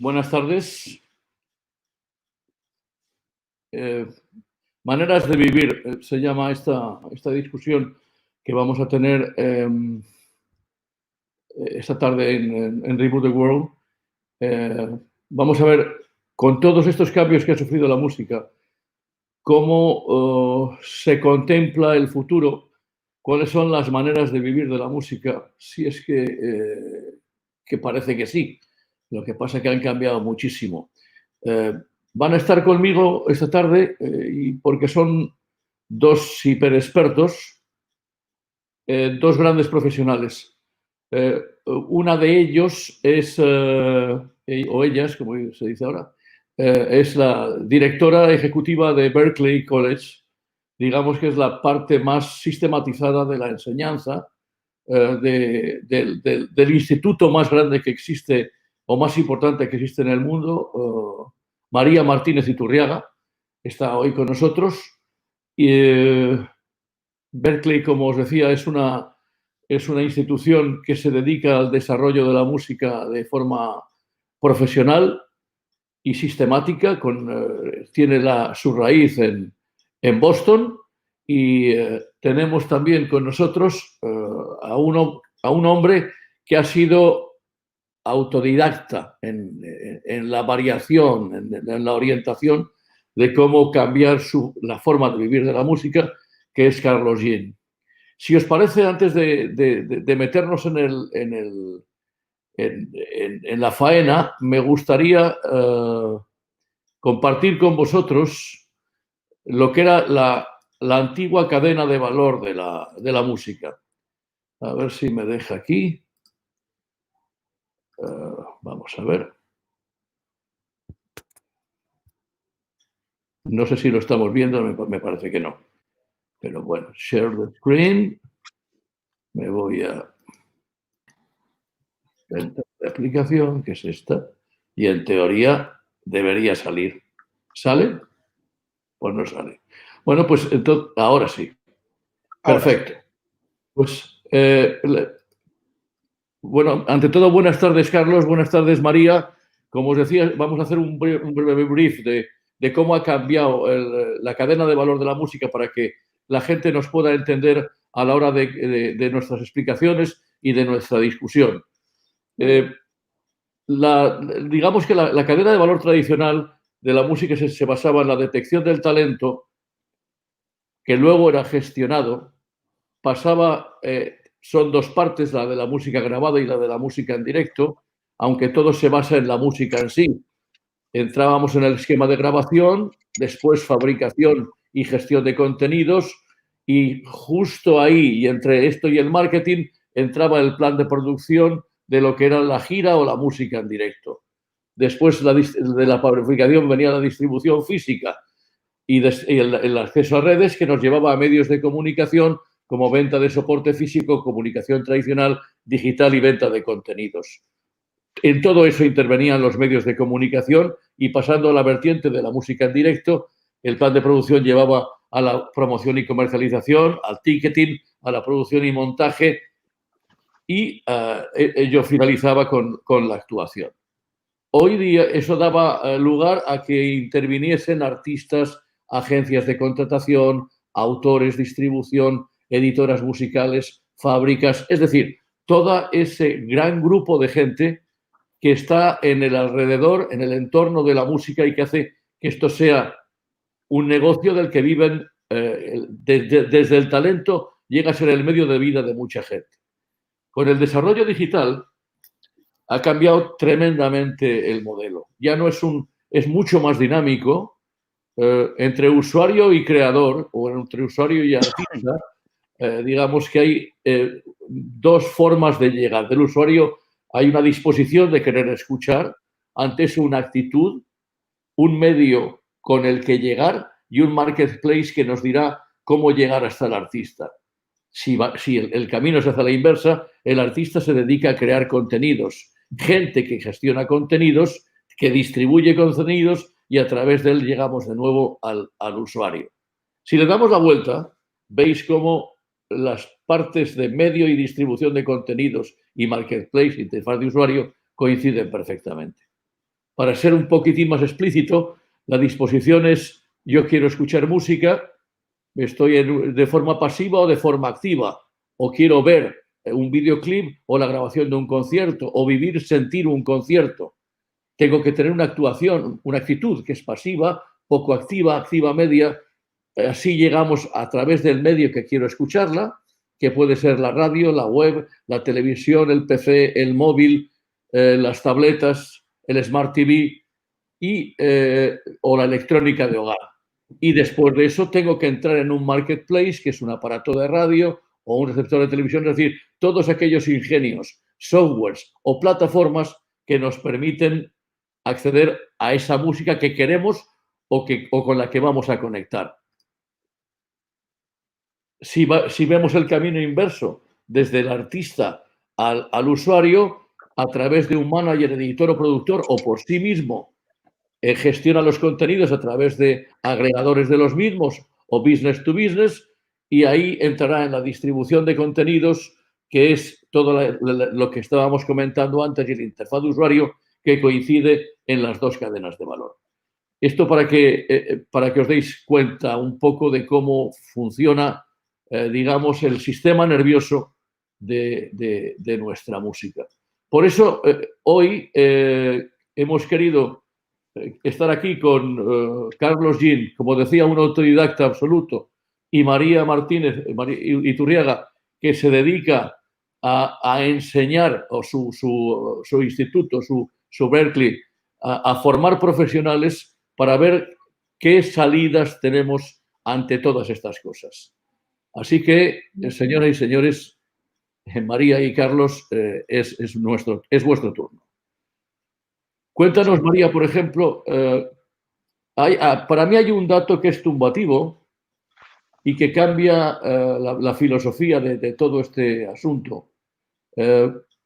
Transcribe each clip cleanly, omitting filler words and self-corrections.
Buenas tardes. Maneras de vivir, se llama esta discusión que vamos a tener esta tarde en Reboot the World. Vamos a ver, con todos estos cambios que ha sufrido la música, cómo se contempla el futuro, cuáles son las maneras de vivir de la música, si es que parece que sí. Lo que pasa es que han cambiado muchísimo. Van a estar conmigo esta tarde y porque son dos hiperexpertos, dos grandes profesionales. Una de ellos es, o ellas, como se dice ahora, es la directora ejecutiva de Berklee College. Digamos que es la parte más sistematizada de la enseñanza del instituto más grande que existe o más importante que existe en el mundo. María Martínez Iturriaga está hoy con nosotros. Berklee, como os decía, es una institución que se dedica al desarrollo de la música de forma profesional y sistemática. Tiene su raíz en Boston y tenemos también con nosotros a un hombre que ha sido autodidacta en la variación, en la orientación de cómo cambiar la forma de vivir de la música, que es Carlos Jean. Si os parece, antes de meternos en la faena, me gustaría compartir con vosotros lo que era la antigua cadena de valor de la música. A ver si me deja aquí. Vamos a ver. No sé si lo estamos viendo, me parece que no. Pero bueno, share the screen. Me voy a la aplicación, que es esta, y en teoría debería salir. ¿Sale? Pues no sale. Bueno, pues entonces, ahora sí. Perfecto. Pues, bueno, ante todo, buenas tardes, Carlos. Buenas tardes, María. Como os decía, vamos a hacer un breve brief de cómo ha cambiado la cadena de valor de la música para que la gente nos pueda entender a la hora de nuestras explicaciones y de nuestra discusión. Digamos que la cadena de valor tradicional de la música se basaba en la detección del talento, que luego era gestionado. Son dos partes, la de la música grabada y la de la música en directo, aunque todo se basa en la música en sí. Entrábamos en el esquema de grabación, después fabricación y gestión de contenidos, y justo ahí, y entre esto y el marketing, entraba el plan de producción de lo que era la gira o la música en directo. Después de la fabricación venía la distribución física y el acceso a redes, que nos llevaba a medios de comunicación como venta de soporte físico, comunicación tradicional, digital y venta de contenidos. En todo eso intervenían los medios de comunicación, y pasando a la vertiente de la música en directo, el plan de producción llevaba a la promoción y comercialización, al ticketing, a la producción y montaje, y ello finalizaba con la actuación. Hoy día eso daba lugar a que interviniesen artistas, agencias de contratación, autores, distribución, editoras musicales, fábricas, es decir, todo ese gran grupo de gente que está en el alrededor, en el entorno de la música, y que hace que esto sea un negocio del que viven desde el talento, llega a ser el medio de vida de mucha gente. Con el desarrollo digital ha cambiado tremendamente el modelo. Ya no es mucho más dinámico. Entre usuario y creador, o entre usuario y artista, digamos que hay dos formas de llegar. Del usuario hay una disposición de querer escuchar, antes una actitud, un medio con el que llegar y un marketplace que nos dirá cómo llegar hasta el artista. Si el camino se hace a la inversa, el artista se dedica a crear contenidos, gente que gestiona contenidos, que distribuye contenidos, y a través de él llegamos de nuevo al usuario. Si le damos la vuelta, veis cómo las partes de medio y distribución de contenidos y marketplace, interfaz de usuario, coinciden perfectamente. para ser un poquitín más explícito, la disposición es: yo quiero escuchar música, estoy de forma pasiva o de forma activa, o quiero ver un videoclip o la grabación de un concierto, o vivir, sentir un concierto. Tengo que tener una actuación, una actitud que es pasiva, poco activa, activa media. Así llegamos a través del medio que quiero escucharla, que puede ser la radio, la web, la televisión, el PC, el móvil, las tabletas, el Smart TV o la electrónica de hogar. Y después de eso tengo que entrar en un marketplace, que es un aparato de radio o un receptor de televisión, es decir, todos aquellos ingenios, softwares o plataformas que nos permiten acceder a esa música que queremos o con la que vamos a conectar. Si vemos el camino inverso, desde el artista al usuario, a través de un manager, editor o productor, o por sí mismo, gestiona los contenidos a través de agregadores de los mismos o business to business, y ahí entrará en la distribución de contenidos, que es todo lo que estábamos comentando antes, y la interfaz de usuario que coincide en las dos cadenas de valor. Esto para que os deis cuenta un poco de cómo funciona, digamos, el sistema nervioso de nuestra música. Por eso, hoy hemos querido estar aquí con Carlos Jean, como decía, un autodidacta absoluto, y María Martínez Iturriaga, que se dedica a enseñar, o su instituto, su Berklee, a formar profesionales para ver qué salidas tenemos ante todas estas cosas. Así que, señoras y señores, María y Carlos, es vuestro turno. Cuéntanos, María, por ejemplo, para mí hay un dato que es tumbativo y que cambia la filosofía de todo este asunto.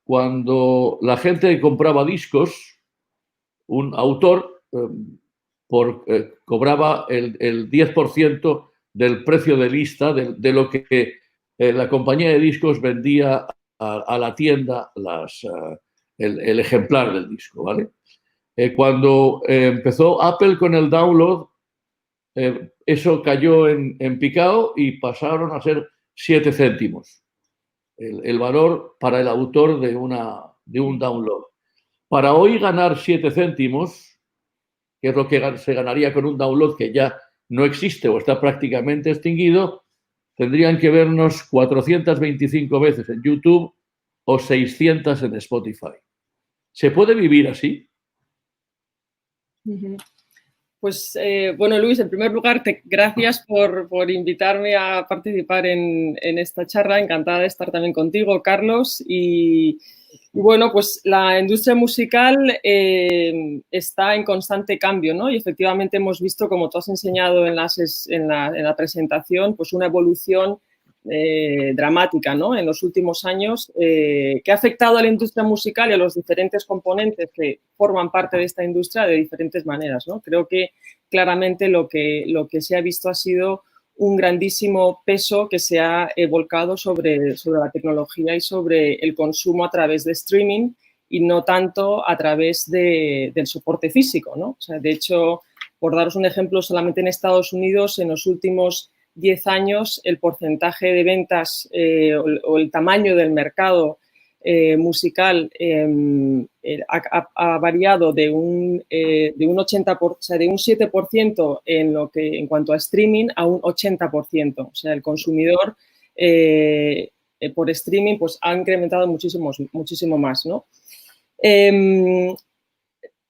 Cuando la gente compraba discos, un autor cobraba el 10% del precio de lista de lo que la compañía de discos vendía a la tienda el ejemplar del disco, ¿vale? Cuando empezó Apple con el download, eso cayó en picado y pasaron a ser 7 céntimos el valor para el autor de un download. Para hoy ganar 7 céntimos, que es lo que se ganaría con un download que ya no existe o está prácticamente extinguido, tendrían que vernos 425 veces en YouTube o 600 en Spotify. ¿Se puede vivir así? Pues, bueno, Luis, en primer lugar, gracias por invitarme a participar en esta charla. Encantada de estar también contigo, Carlos. Y bueno, pues la industria musical está en constante cambio, ¿no? Y efectivamente hemos visto, como tú has enseñado en la presentación, pues una evolución dramática, ¿no? En los últimos años, que ha afectado a la industria musical y a los diferentes componentes que forman parte de esta industria de diferentes maneras, ¿no? Creo que claramente lo que se ha visto ha sido un grandísimo peso que se ha volcado sobre la tecnología y sobre el consumo a través de streaming y no tanto a través del soporte físico, ¿no? O sea, de hecho, por daros un ejemplo, solamente en Estados Unidos, en los últimos 10 años, el porcentaje de ventas o el tamaño del mercado musical ha variado de un 80%, o sea, de un 7% en cuanto a streaming a un 80%. O sea, el consumidor por streaming pues, ha incrementado muchísimo más, ¿no?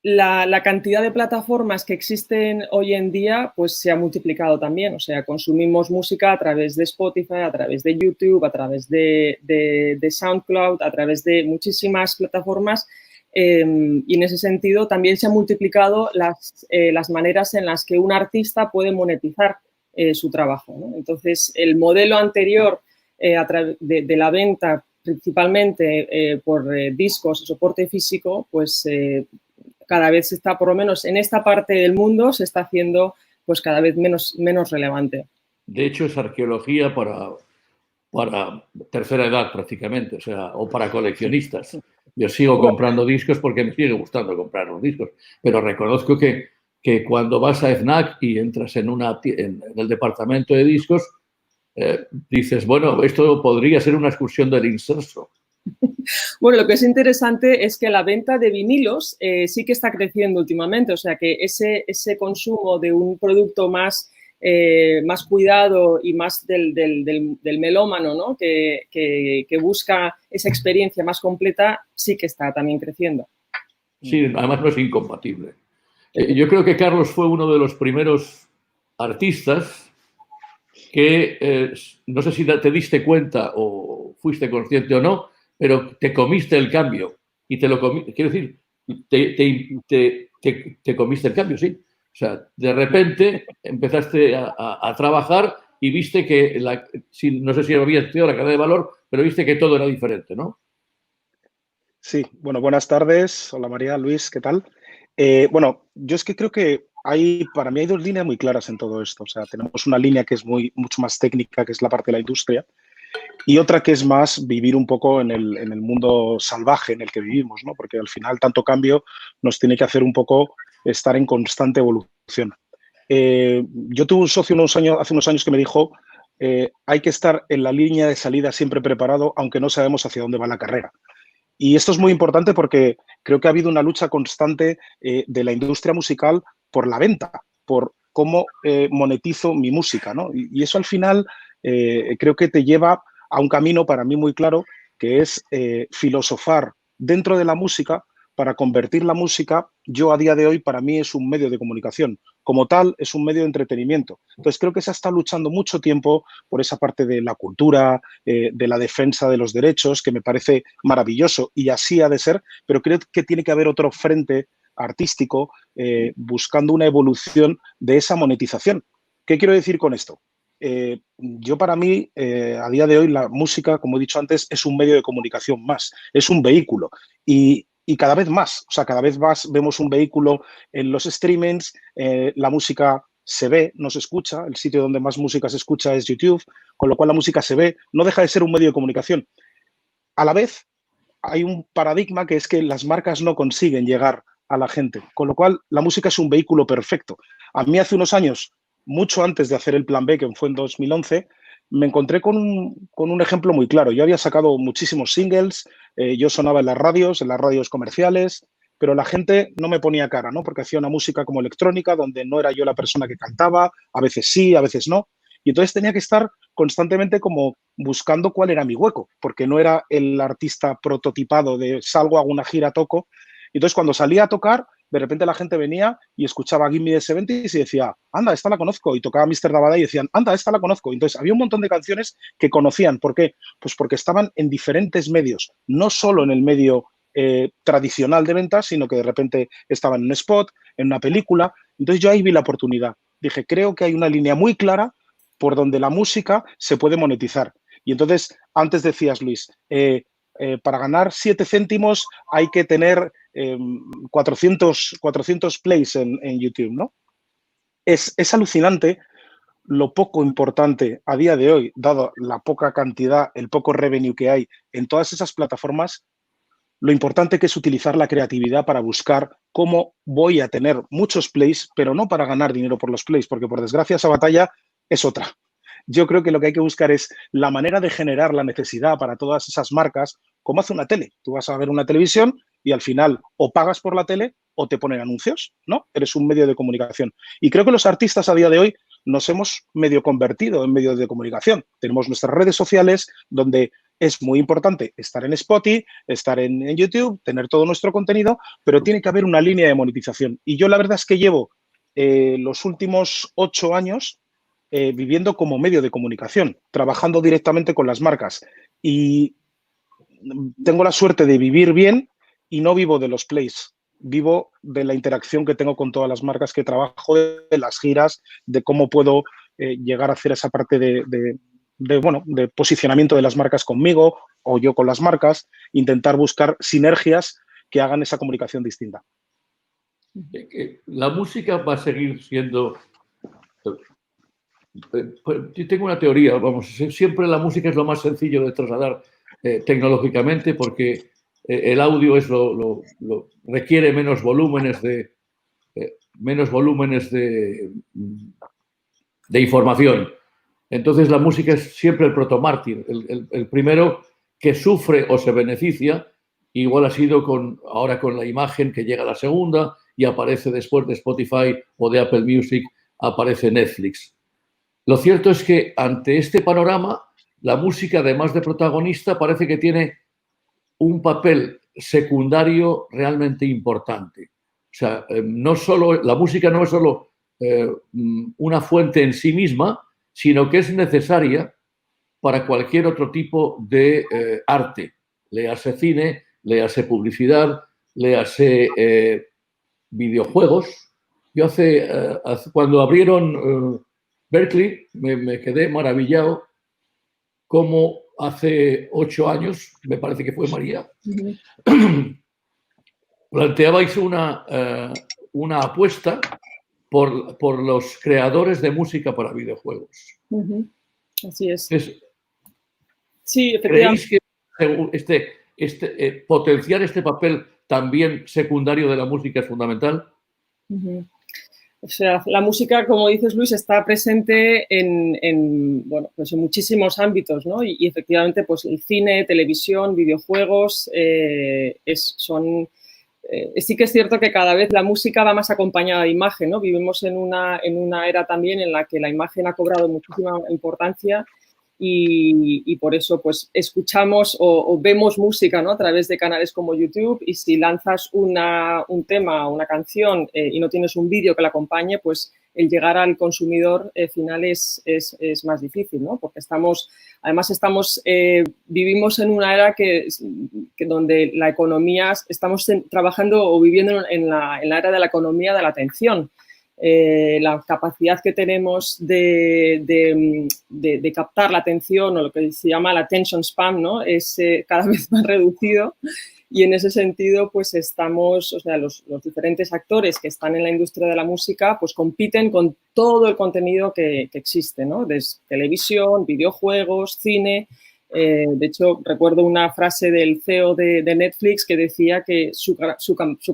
La cantidad de plataformas que existen hoy en día pues se ha multiplicado también, o sea, consumimos música a través de Spotify, a través de YouTube, a través de SoundCloud, a través de muchísimas plataformas y en ese sentido también se han multiplicado las maneras en las que un artista puede monetizar su trabajo, ¿no? Entonces, el modelo anterior de la venta principalmente por discos y soporte físico, pues cada vez está, por lo menos en esta parte del mundo, se está haciendo pues cada vez menos relevante. De hecho, es arqueología para para tercera edad prácticamente, o sea, o para coleccionistas. Yo sigo comprando discos porque me sigue gustando comprar los discos, pero reconozco que cuando vas a FNAC y entras en el departamento de discos, dices, bueno, esto podría ser una excursión del inserso. Bueno, lo que es interesante es que la venta de vinilos sí que está creciendo últimamente, o sea que ese consumo de un producto más cuidado y más del melómano, ¿no? que busca esa experiencia más completa, sí que está también creciendo. Sí, además no es incompatible. Yo creo que Carlos fue uno de los primeros artistas que, no sé si te diste cuenta o fuiste consciente o no, pero te comiste el cambio. Y te lo comiste, quiero decir, te comiste el cambio, sí. O sea, de repente empezaste a trabajar y viste que, no sé si había estudiado la cadena de valor, pero viste que todo era diferente, ¿no? Sí, bueno, buenas tardes. Hola María, Luis, ¿qué tal? Bueno, yo es que creo que para mí hay dos líneas muy claras en todo esto. O sea, tenemos una línea que es mucho más técnica, que es la parte de la industria, y otra que es más vivir un poco en el mundo salvaje en el que vivimos, ¿no? Porque al final tanto cambio nos tiene que hacer un poco estar en constante evolución. Yo tuve un socio hace unos años que me dijo, hay que estar en la línea de salida siempre preparado, aunque no sabemos hacia dónde va la carrera. Y esto es muy importante porque creo que ha habido una lucha constante de la industria musical por la venta, por cómo monetizo mi música, ¿no? Y eso al final creo que te lleva a un camino para mí muy claro, que es filosofar dentro de la música para convertir la música. Yo a día de hoy para mí es un medio de comunicación. Como tal, es un medio de entretenimiento. Entonces creo que se ha estado luchando mucho tiempo por esa parte de la cultura, de la defensa de los derechos, que me parece maravilloso y así ha de ser, pero creo que tiene que haber otro frente artístico buscando una evolución de esa monetización. ¿Qué quiero decir con esto? Yo para mí, a día de hoy, la música, como he dicho antes, es un medio de comunicación más, es un vehículo y cada vez más, o sea, cada vez más vemos un vehículo en los streamings, la música se ve, no se escucha, el sitio donde más música se escucha es YouTube, con lo cual la música se ve, no deja de ser un medio de comunicación. A la vez, hay un paradigma que es que las marcas no consiguen llegar a la gente, con lo cual la música es un vehículo perfecto. A mí hace unos años, mucho antes de hacer el Plan B, que fue en 2011, me encontré con un ejemplo muy claro. Yo había sacado muchísimos singles, yo sonaba en las radios comerciales, pero la gente no me ponía cara, ¿no? Porque hacía una música como electrónica, donde no era yo la persona que cantaba, a veces sí, a veces no. Y entonces tenía que estar constantemente como buscando cuál era mi hueco, porque no era el artista prototipado de salgo, hago una gira, toco. Y entonces cuando salía a tocar, de repente la gente venía y escuchaba Give Me the 70s y decía, anda, esta la conozco. Y tocaba Mr. Dabada y decían, anda, esta la conozco. Entonces había un montón de canciones que conocían. ¿Por qué? Pues porque estaban en diferentes medios, no solo en el medio tradicional de ventas, sino que de repente estaban en un spot, en una película. Entonces yo ahí vi la oportunidad. Dije, creo que hay una línea muy clara por donde la música se puede monetizar. Y entonces, antes decías, Luis, para ganar 7 céntimos hay que tener 400 plays en YouTube, ¿no? Es alucinante lo poco importante a día de hoy, dado la poca cantidad, el poco revenue que hay en todas esas plataformas, lo importante que es utilizar la creatividad para buscar cómo voy a tener muchos plays, pero no para ganar dinero por los plays, porque por desgracia esa batalla es otra. Yo creo que lo que hay que buscar es la manera de generar la necesidad para todas esas marcas, como hace una tele. Tú vas a ver una televisión y al final o pagas por la tele o te ponen anuncios, ¿no? Eres un medio de comunicación. Y creo que los artistas a día de hoy nos hemos medio convertido en medios de comunicación. Tenemos nuestras redes sociales donde es muy importante estar en Spotify, estar en YouTube, tener todo nuestro contenido, pero tiene que haber una línea de monetización. Y yo la verdad es que llevo los últimos 8 años viviendo como medio de comunicación, trabajando directamente con las marcas. Y tengo la suerte de vivir bien y no vivo de los plays. Vivo de la interacción que tengo con todas las marcas que trabajo, de las giras, de cómo puedo llegar a hacer esa parte de posicionamiento de las marcas conmigo o yo con las marcas, intentar buscar sinergias que hagan esa comunicación distinta. La música va a seguir siendo yo tengo una teoría, vamos, siempre la música es lo más sencillo de trasladar tecnológicamente porque el audio es requiere menos volúmenes de información. Entonces la música es siempre el protomártir, el primero que sufre o se beneficia. Igual ha sido ahora con la imagen que llega la segunda y aparece después de Spotify o de Apple Music, aparece Netflix. Lo cierto es que ante este panorama, la música, además de protagonista, parece que tiene un papel secundario realmente importante. O sea, la música no es solo una fuente en sí misma, sino que es necesaria para cualquier otro tipo de arte. Léase cine, léase publicidad, léase videojuegos. Yo cuando abrieron Berkeley me quedé maravillado cómo hace 8 años, me parece que fue María, planteabais una apuesta por los creadores de música para videojuegos. Así es. Sí, ¿creéis que potenciar este papel también secundario de la música es fundamental? O sea, la música, como dices, Luis, está presente en muchísimos ámbitos, ¿no? Y efectivamente, pues el cine, televisión, videojuegos, sí que es cierto que cada vez la música va más acompañada de imagen, ¿no? Vivimos en una era también en la que la imagen ha cobrado muchísima importancia y por eso pues escuchamos o vemos música, ¿no? A través de canales como YouTube, y si lanzas un tema, una canción y no tienes un vídeo que la acompañe, pues el llegar al consumidor final es más difícil, ¿no? Porque vivimos en una era que donde la economía, estamos trabajando o viviendo en la era de la economía de la atención. La capacidad que tenemos de captar la atención, o lo que se llama la attention span, ¿no? Es cada vez más reducido, y en ese sentido pues los diferentes actores que están en la industria de la música pues compiten con todo el contenido que existe, ¿no? Desde televisión, videojuegos, cine. De hecho, recuerdo una frase del CEO de Netflix que decía que su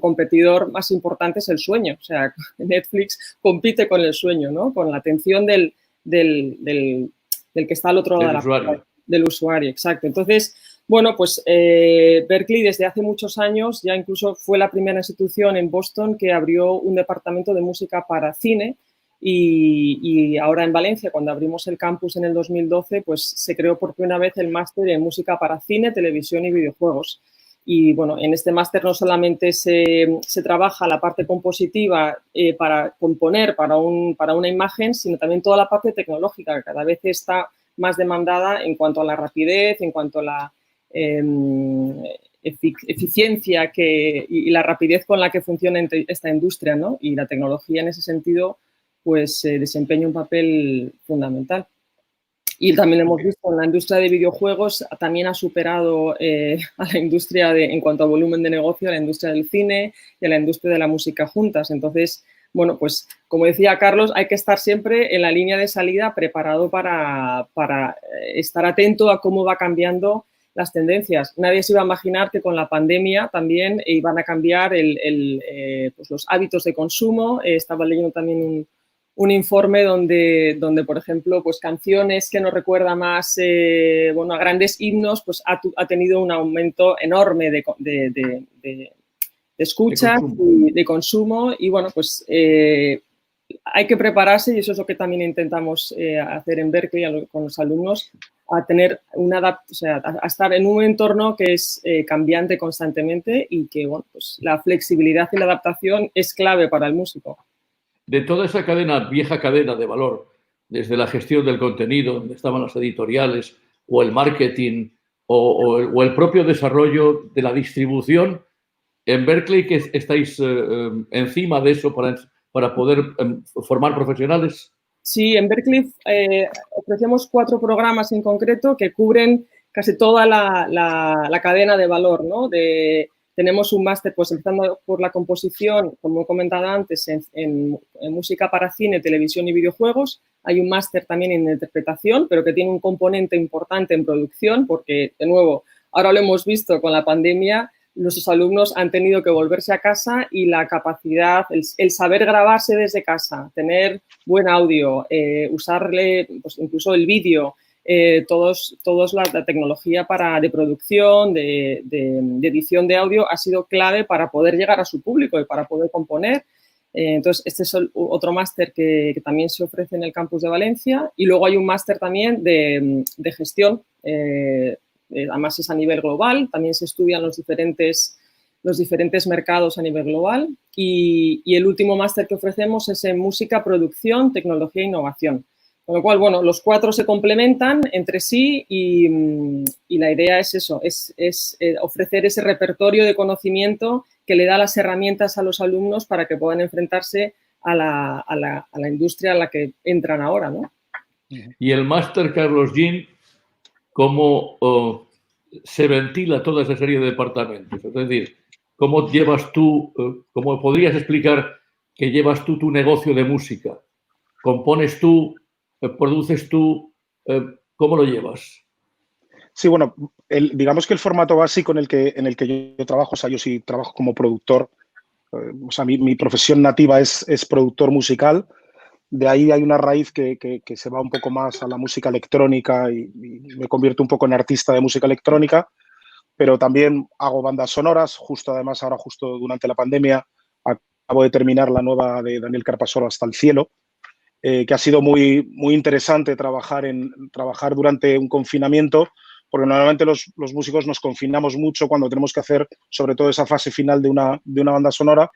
competidor más importante es el sueño. O sea, Netflix compite con el sueño, ¿no? Con la atención del que está al otro lado del usuario. Exacto. Entonces, bueno, pues Berkeley desde hace muchos años ya incluso fue la primera institución en Boston que abrió un departamento de música para cine. Y ahora en Valencia, cuando abrimos el campus en el 2012, pues se creó por primera vez el máster en música para cine, televisión y videojuegos. Y bueno, en este máster no solamente se trabaja la parte compositiva para componer para una imagen, sino también toda la parte tecnológica, que cada vez está más demandada en cuanto a la rapidez, en cuanto a la eficiencia y la rapidez con la que funciona esta industria, ¿no? Y la tecnología en ese sentido pues desempeña un papel fundamental. Y también lo hemos visto en la industria de videojuegos, también ha superado a la industria en cuanto a volumen de negocio, a la industria del cine y a la industria de la música juntas. Entonces, bueno, pues como decía Carlos, hay que estar siempre en la línea de salida preparado para estar atento a cómo va cambiando las tendencias. Nadie se iba a imaginar que con la pandemia también iban a cambiar pues los hábitos de consumo. Estaba leyendo también un informe donde, por ejemplo, pues canciones que nos recuerda más a grandes himnos, pues ha tenido un aumento enorme de escuchas y de consumo. Y bueno, pues hay que prepararse, y eso es lo que también intentamos hacer en Berkeley con los alumnos, a tener a estar en un entorno que es cambiante constantemente, y que bueno, pues la flexibilidad y la adaptación es clave para el músico. De toda esa vieja cadena de valor, desde la gestión del contenido, donde estaban las editoriales, o el marketing, o el propio desarrollo de la distribución, en Berkeley, que estáis encima de eso para poder formar profesionales. Sí, en Berkeley ofrecemos 4 programas en concreto que cubren casi toda la cadena de valor, ¿no? tenemos un máster, pues empezando por la composición, como he comentado antes, en música para cine, televisión y videojuegos. Hay un máster también en interpretación, pero que tiene un componente importante en producción, porque, de nuevo, ahora lo hemos visto con la pandemia, nuestros alumnos han tenido que volverse a casa y la capacidad, el saber grabarse desde casa, tener buen audio, usarle pues, incluso el vídeo, todos la tecnología de producción, de edición de audio ha sido clave para poder llegar a su público y para poder componer. Entonces, este es otro máster que también se ofrece en el campus de Valencia. Y luego hay un máster también de gestión, además es a nivel global, también se estudian los diferentes mercados a nivel global. Y el último máster que ofrecemos es en música, producción, tecnología e innovación. Con lo cual, bueno, los 4 se complementan entre sí y la idea es eso, es ofrecer ese repertorio de conocimiento que le da las herramientas a los alumnos para que puedan enfrentarse a la industria a la que entran ahora, ¿no? Y el máster, Carlos Jean, ¿cómo se ventila toda esa serie de departamentos? Es decir, ¿cómo llevas tú, cómo podrías explicar que llevas tú tu negocio de música? ¿Compones tú? ¿Produces tú? ¿Cómo lo llevas? Sí, bueno, digamos que el formato básico en el que yo trabajo, o sea, yo sí trabajo como productor, o sea, mi profesión nativa es productor musical. De ahí hay una raíz que se va un poco más a la música electrónica y me convierto un poco en artista de música electrónica, pero también hago bandas sonoras. Además, ahora justo durante la pandemia, acabo de terminar la nueva de Daniel Carpasoro, Hasta el cielo, que ha sido muy, muy interesante trabajar durante un confinamiento, porque normalmente los músicos nos confinamos mucho cuando tenemos que hacer, sobre todo esa fase final de una banda sonora.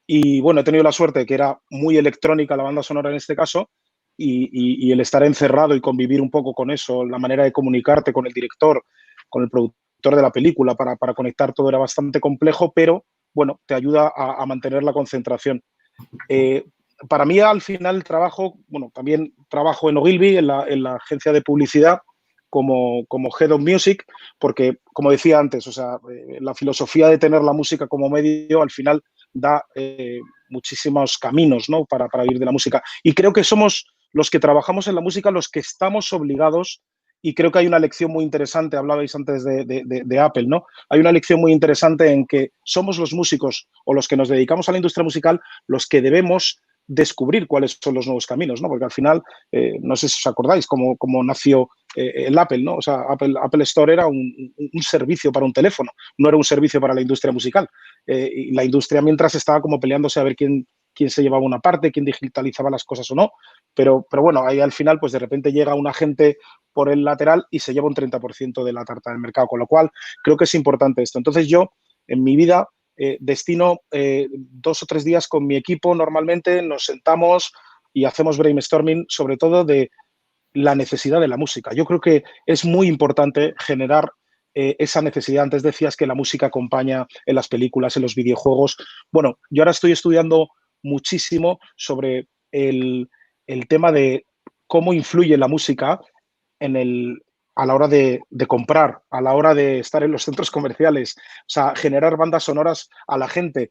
Y bueno, he tenido la suerte de que era muy electrónica la banda sonora en este caso, y el estar encerrado y convivir un poco con eso, la manera de comunicarte con el director, con el productor de la película para conectar todo era bastante complejo, pero bueno, te ayuda a mantener la concentración. Para mí, al final, también trabajo en Ogilvy, en la agencia de publicidad, como Head of Music, porque, como decía antes, o sea, la filosofía de tener la música como medio, al final, da muchísimos caminos, ¿no? para vivir de la música. Y creo que somos los que trabajamos en la música los que estamos obligados, y creo que hay una lección muy interesante, hablabais antes de Apple, ¿no? Hay una lección muy interesante en que somos los músicos o los que nos dedicamos a la industria musical los que debemos descubrir cuáles son los nuevos caminos, ¿no? Porque al final, no sé si os acordáis cómo nació el Apple, ¿no? O sea, Apple Store era un servicio para un teléfono, no era un servicio para la industria musical. Y la industria mientras estaba como peleándose a ver quién se llevaba una parte, quién digitalizaba las cosas o no. Pero bueno, ahí al final, pues de repente llega un agente por el lateral y se lleva un 30% de la tarta del mercado, con lo cual creo que es importante esto. Entonces yo, en mi vida, destino 2 o 3 días con mi equipo normalmente, nos sentamos y hacemos brainstorming sobre todo de la necesidad de la música. Yo creo que es muy importante generar esa necesidad. Antes decías que la música acompaña en las películas, en los videojuegos. Bueno, yo ahora estoy estudiando muchísimo sobre el tema de cómo influye la música a la hora de comprar, a la hora de estar en los centros comerciales, o sea, generar bandas sonoras a la gente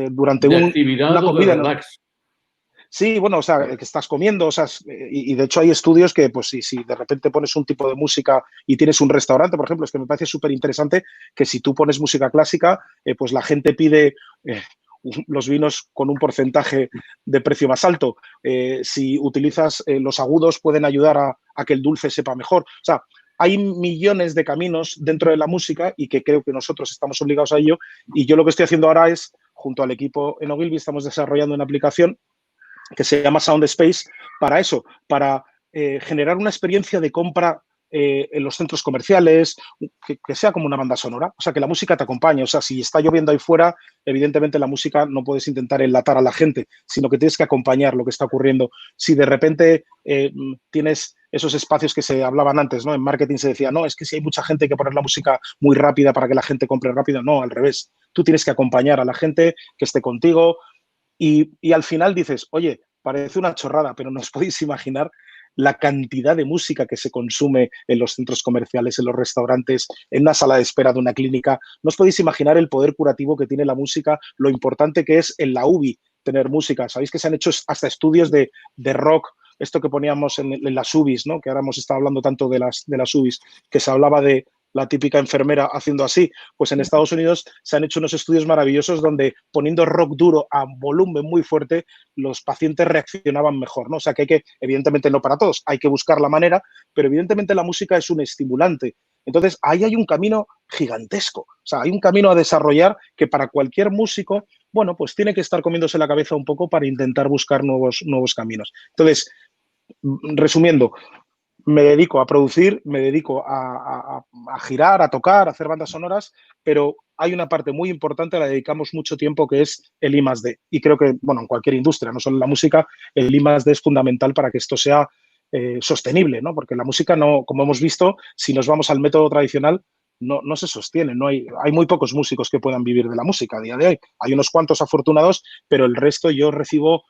durante una comida, de relax. Sí, bueno, o sea, que estás comiendo, o sea, y de hecho hay estudios que, pues, si de repente pones un tipo de música y tienes un restaurante, por ejemplo, es que me parece súper interesante que si tú pones música clásica, pues la gente pide los vinos con un porcentaje de precio más alto. Si utilizas los agudos, pueden ayudar a que el dulce sepa mejor. O sea, hay millones de caminos dentro de la música y que creo que nosotros estamos obligados a ello. Y yo lo que estoy haciendo ahora es, junto al equipo en Ogilvy, estamos desarrollando una aplicación que se llama Sound Space para eso, para generar una experiencia de compra en los centros comerciales, que sea como una banda sonora, o sea, que la música te acompañe. O sea, si está lloviendo ahí fuera, evidentemente la música no puedes intentar enlatar a la gente, sino que tienes que acompañar lo que está ocurriendo. Si de repente tienes esos espacios que se hablaban antes, ¿no? En marketing se decía, no, es que si hay mucha gente hay que poner la música muy rápida para que la gente compre rápido. No, al revés. Tú tienes que acompañar a la gente que esté contigo y al final dices, oye, parece una chorrada, pero no os podéis imaginar la cantidad de música que se consume en los centros comerciales, en los restaurantes, en una sala de espera de una clínica. No os podéis imaginar el poder curativo que tiene la música, lo importante que es en la UBI tener música. Sabéis que se han hecho hasta estudios de rock, esto que poníamos en las UBIs, ¿no? Que ahora hemos estado hablando tanto de las UBIs, que se hablaba de la típica enfermera haciendo así. Pues en Estados Unidos se han hecho unos estudios maravillosos donde poniendo rock duro a volumen muy fuerte, los pacientes reaccionaban mejor, ¿no? O sea, que hay que, evidentemente no para todos, hay que buscar la manera, pero evidentemente la música es un estimulante. Entonces, ahí hay un camino gigantesco. O sea, hay un camino a desarrollar que para cualquier músico, bueno, pues tiene que estar comiéndose la cabeza un poco para intentar buscar nuevos caminos. Entonces, resumiendo, me dedico a producir, me dedico a girar, a tocar, a hacer bandas sonoras, pero hay una parte muy importante a la que dedicamos mucho tiempo, que es el I+D. Y creo que, bueno, en cualquier industria, no solo en la música, el I+D es fundamental para que esto sea sostenible, ¿no? Porque la música, no, como hemos visto, si nos vamos al método tradicional, no se sostiene. Hay muy pocos músicos que puedan vivir de la música a día de hoy. Hay unos cuantos afortunados, pero el resto yo recibo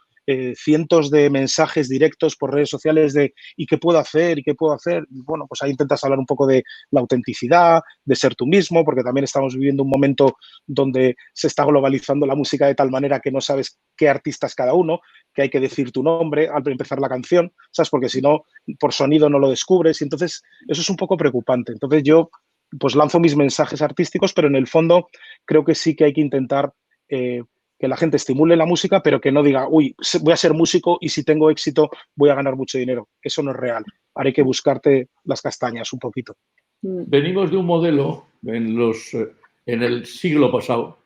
cientos de mensajes directos por redes sociales de ¿y qué puedo hacer? ¿Y qué puedo hacer? Bueno, pues ahí intentas hablar un poco de la autenticidad, de ser tú mismo, porque también estamos viviendo un momento donde se está globalizando la música de tal manera que no sabes qué artista es cada uno, que hay que decir tu nombre al empezar la canción, ¿sabes? Porque si no, por sonido no lo descubres y entonces eso es un poco preocupante. Entonces yo pues lanzo mis mensajes artísticos, pero en el fondo creo que sí que hay que intentar que la gente estimule la música, pero que no diga, uy, voy a ser músico y si tengo éxito voy a ganar mucho dinero. Eso no es real. Ahora hay que buscarte las castañas un poquito. Venimos de un modelo en el siglo pasado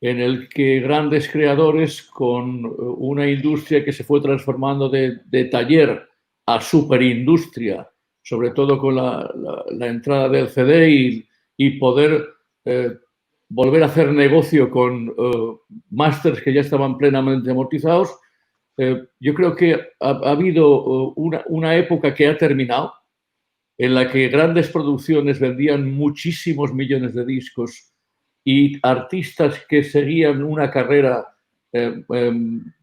en el que grandes creadores con una industria que se fue transformando de taller a superindustria, sobre todo con la entrada del CD y poder volver a hacer negocio con másters que ya estaban plenamente amortizados. Yo creo que ha habido una época que ha terminado en la que grandes producciones vendían muchísimos millones de discos y artistas que seguían una carrera,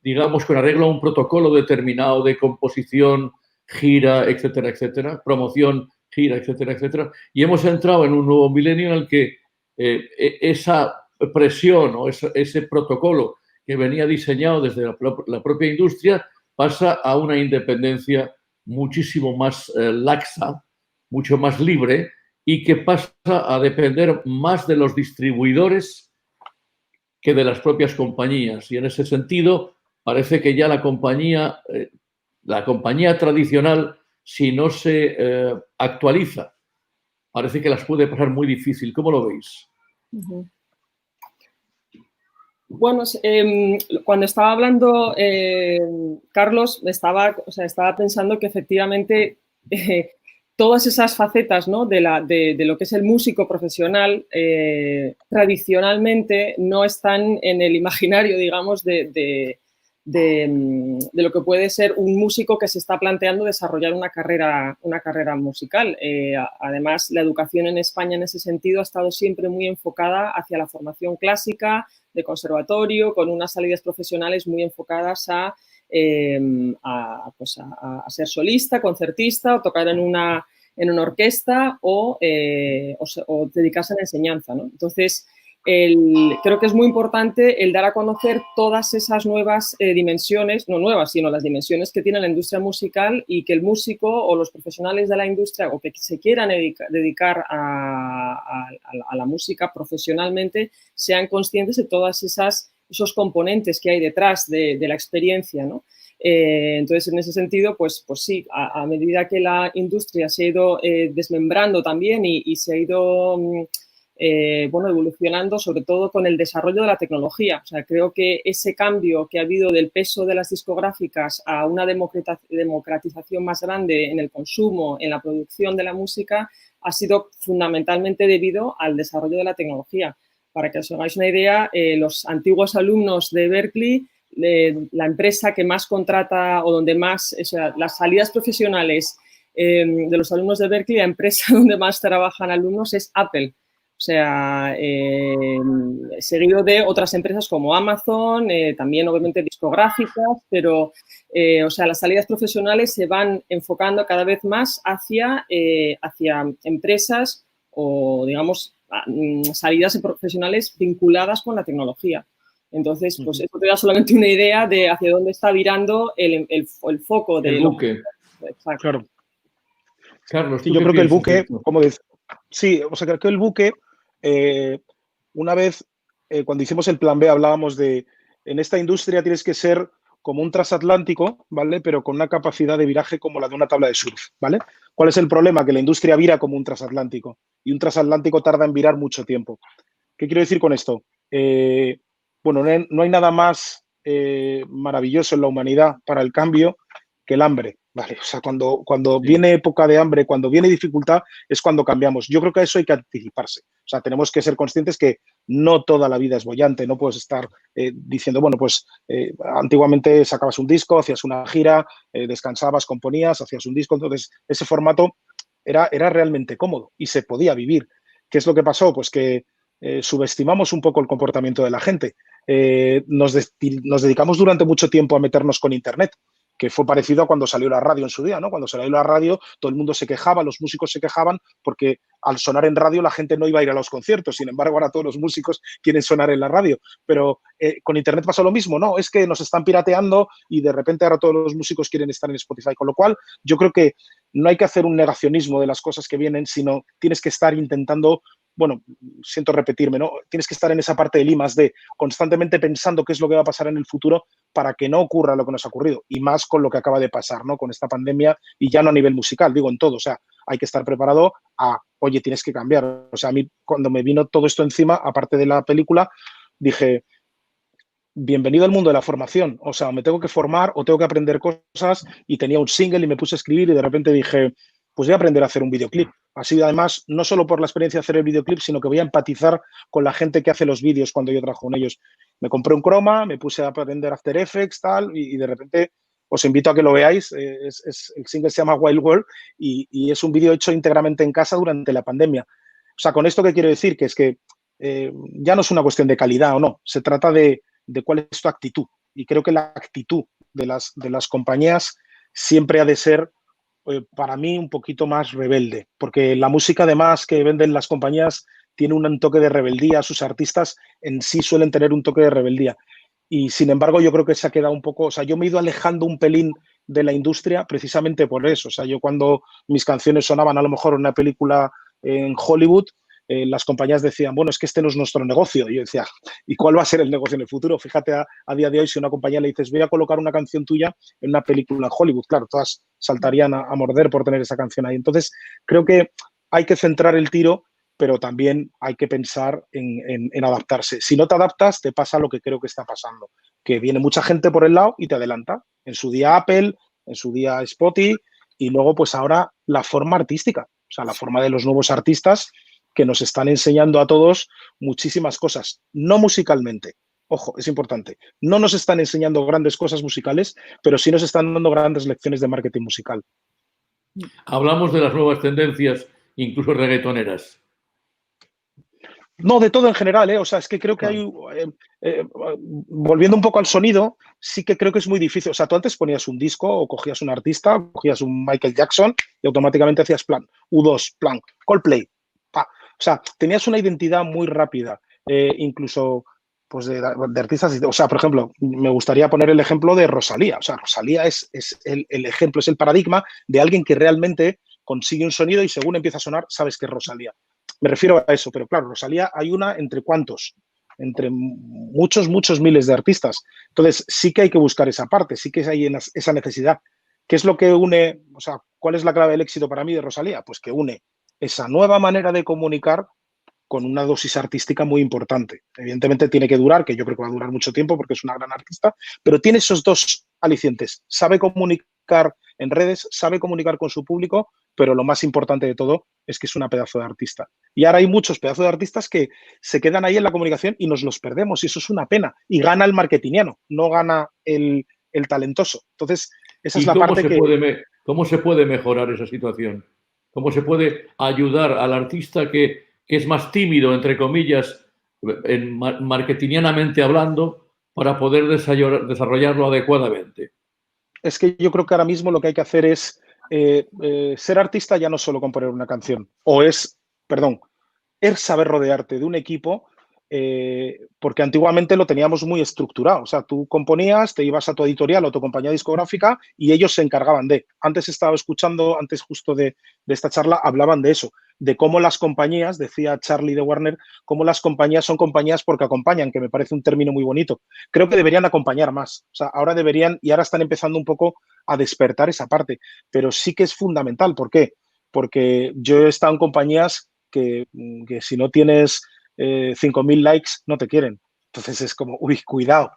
digamos, con arreglo a un protocolo determinado de composición, gira, etcétera, etcétera, promoción, gira, etcétera, etcétera. Y hemos entrado en un nuevo milenio en el que esa presión o ese protocolo que venía diseñado desde la propia industria pasa a una independencia muchísimo más laxa, mucho más libre y que pasa a depender más de los distribuidores que de las propias compañías. Y en ese sentido, parece que ya la compañía tradicional, si no se actualiza, parece que las puede pasar muy difícil. ¿Cómo lo veis? Bueno, cuando estaba hablando Carlos, estaba pensando que efectivamente todas esas facetas, ¿no? de lo que es el músico profesional tradicionalmente no están en el imaginario, digamos, de lo que puede ser un músico que se está planteando desarrollar una carrera musical. Además, la educación en España en ese sentido ha estado siempre muy enfocada hacia la formación clásica, de conservatorio, con unas salidas profesionales muy enfocadas a ser solista, concertista, o tocar en una orquesta o dedicarse a la enseñanza, ¿no? Entonces, creo que es muy importante el dar a conocer todas esas nuevas dimensiones, no nuevas, sino las dimensiones que tiene la industria musical y que el músico o los profesionales de la industria o que se quieran dedicar a la música profesionalmente sean conscientes de todas esos componentes que hay detrás de la experiencia, ¿no? Entonces, en ese sentido, pues sí, a medida que la industria se ha ido desmembrando también y se ha ido evolucionando, sobre todo con el desarrollo de la tecnología. O sea, creo que ese cambio que ha habido del peso de las discográficas a una democratización más grande en el consumo, en la producción de la música, ha sido fundamentalmente debido al desarrollo de la tecnología. Para que os hagáis una idea, los antiguos alumnos de Berklee, la empresa que más contrata o donde más, o sea, las salidas profesionales de los alumnos de Berklee, la empresa donde más trabajan alumnos es Apple. O sea, seguido de otras empresas como Amazon, también obviamente discográficas, pero, o sea, las salidas profesionales se van enfocando cada vez más hacia empresas o, digamos, salidas profesionales vinculadas con la tecnología. Entonces, pues eso te da solamente una idea de hacia dónde está virando el foco de... El buque. Exacto. Claro. Carlos, Sí, yo creo que el buque, como dices, sí, o sea, creo que el buque, una vez, cuando hicimos el plan B, hablábamos de, en esta industria tienes que ser como un transatlántico, ¿vale? Pero con una capacidad de viraje como la de una tabla de surf, ¿vale? ¿Cuál es el problema? Que la industria vira como un transatlántico y un transatlántico tarda en virar mucho tiempo. ¿Qué quiero decir con esto? Bueno, no hay nada más maravilloso en la humanidad para el cambio que el hambre. Vale, o sea, cuando viene época de hambre, cuando viene dificultad, es cuando cambiamos. Yo creo que a eso hay que anticiparse. O sea, tenemos que ser conscientes que no toda la vida es bollante. No puedes estar diciendo, bueno, pues antiguamente sacabas un disco, hacías una gira, descansabas, componías, hacías un disco. Entonces, ese formato era realmente cómodo y se podía vivir. ¿Qué es lo que pasó? Pues que subestimamos un poco el comportamiento de la gente. Nos dedicamos durante mucho tiempo a meternos con Internet, que fue parecido a cuando salió la radio en su día, ¿no? Cuando salió la radio, todo el mundo se quejaba, los músicos se quejaban, porque al sonar en radio la gente no iba a ir a los conciertos. Sin embargo, ahora todos los músicos quieren sonar en la radio. Pero con Internet pasó lo mismo, ¿no? Es que nos están pirateando y de repente ahora todos los músicos quieren estar en Spotify. Con lo cual, yo creo que no hay que hacer un negacionismo de las cosas que vienen, sino tienes que estar intentando, bueno, siento repetirme, ¿no? Tienes que estar en esa parte del I+D, constantemente pensando qué es lo que va a pasar en el futuro para que no ocurra lo que nos ha ocurrido, y más con lo que acaba de pasar, ¿no? Con esta pandemia, y ya no a nivel musical, digo en todo, o sea, hay que estar preparado a, oye, tienes que cambiar. O sea, a mí cuando me vino todo esto encima, aparte de la película, dije, bienvenido al mundo de la formación. O sea, me tengo que formar o tengo que aprender cosas, y tenía un single y me puse a escribir y de repente dije, pues voy a aprender a hacer un videoclip. Así, además, no solo por la experiencia de hacer el videoclip, sino que voy a empatizar con la gente que hace los vídeos cuando yo trabajo con ellos. Me compré un croma, me puse a aprender After Effects, tal, y de repente os invito a que lo veáis. El single se llama Wild World y es un vídeo hecho íntegramente en casa durante la pandemia. O sea, con esto, ¿qué quiero decir? Que es que ya no es una cuestión de calidad o no, se trata de cuál es tu actitud. Y creo que la actitud de las compañías siempre ha de ser, para mí, un poquito más rebelde, porque la música, además, que venden las compañías tiene un toque de rebeldía. Sus artistas en sí suelen tener un toque de rebeldía. Y, sin embargo, yo creo que se ha quedado un poco... O sea, yo me he ido alejando un pelín de la industria precisamente por eso. O sea, yo cuando mis canciones sonaban a lo mejor en una película en Hollywood, las compañías decían, bueno, es que este no es nuestro negocio. Y yo decía, ¿y cuál va a ser el negocio en el futuro? Fíjate a día de hoy, si a una compañía le dices, voy a colocar una canción tuya en una película en Hollywood, claro, todas saltarían a morder por tener esa canción ahí. Entonces, creo que hay que centrar el tiro, pero también hay que pensar en adaptarse. Si no te adaptas, te pasa lo que creo que está pasando, que viene mucha gente por el lado y te adelanta. En su día Apple, en su día Spotify, y luego pues ahora la forma artística, o sea, la forma de los nuevos artistas que nos están enseñando a todos muchísimas cosas, no musicalmente. Ojo, es importante. No nos están enseñando grandes cosas musicales, pero sí nos están dando grandes lecciones de marketing musical. Hablamos de las nuevas tendencias, incluso reggaetoneras. No, de todo en general, ¿eh? O sea, es que creo que hay... volviendo un poco al sonido, sí que creo que es muy difícil. O sea, tú antes ponías un disco o cogías un artista, o cogías un Michael Jackson y automáticamente hacías plan, U2, plan, Coldplay. Pa. O sea, tenías una identidad muy rápida, incluso pues de artistas. O sea, por ejemplo, me gustaría poner el ejemplo de Rosalía. O sea, Rosalía es el ejemplo, es el paradigma de alguien que realmente consigue un sonido y según empieza a sonar, sabes que es Rosalía. Me refiero a eso, pero claro, Rosalía hay una entre cuántos, entre muchos miles de artistas. Entonces, sí que hay que buscar esa parte, sí que hay esa necesidad. ¿Qué es lo que une? O sea, ¿cuál es la clave del éxito para mí de Rosalía? Pues que une esa nueva manera de comunicar con una dosis artística muy importante. Evidentemente tiene que durar, que yo creo que va a durar mucho tiempo porque es una gran artista, pero tiene esos dos alicientes. Sabe comunicar en redes, sabe comunicar con su público, pero lo más importante de todo es que es una pedazo de artista. Y ahora hay muchos pedazos de artistas que se quedan ahí en la comunicación y nos los perdemos, y eso es una pena. Y gana el marketingiano, no gana el talentoso. Entonces, esa es la parte que... ¿Cómo se puede mejorar esa situación? ¿Cómo se puede ayudar al artista que que es más tímido, entre comillas, marketingianamente hablando, para poder desarrollarlo adecuadamente? Es que yo creo que ahora mismo lo que hay que hacer es ser artista ya no solo componer una canción, es saber rodearte de un equipo, porque antiguamente lo teníamos muy estructurado. O sea, tú componías, te ibas a tu editorial o tu compañía discográfica y ellos se encargaban de. Antes estaba escuchando, antes justo de esta charla, hablaban de eso, de cómo las compañías, decía Charlie de Warner, cómo las compañías son compañías porque acompañan, que me parece un término muy bonito. Creo que deberían acompañar más. O sea, ahora deberían, y ahora están empezando un poco a despertar esa parte, pero sí que es fundamental. ¿Por qué? Porque yo he estado en compañías que si no tienes 5.000 likes, no te quieren. Entonces es como, uy, cuidado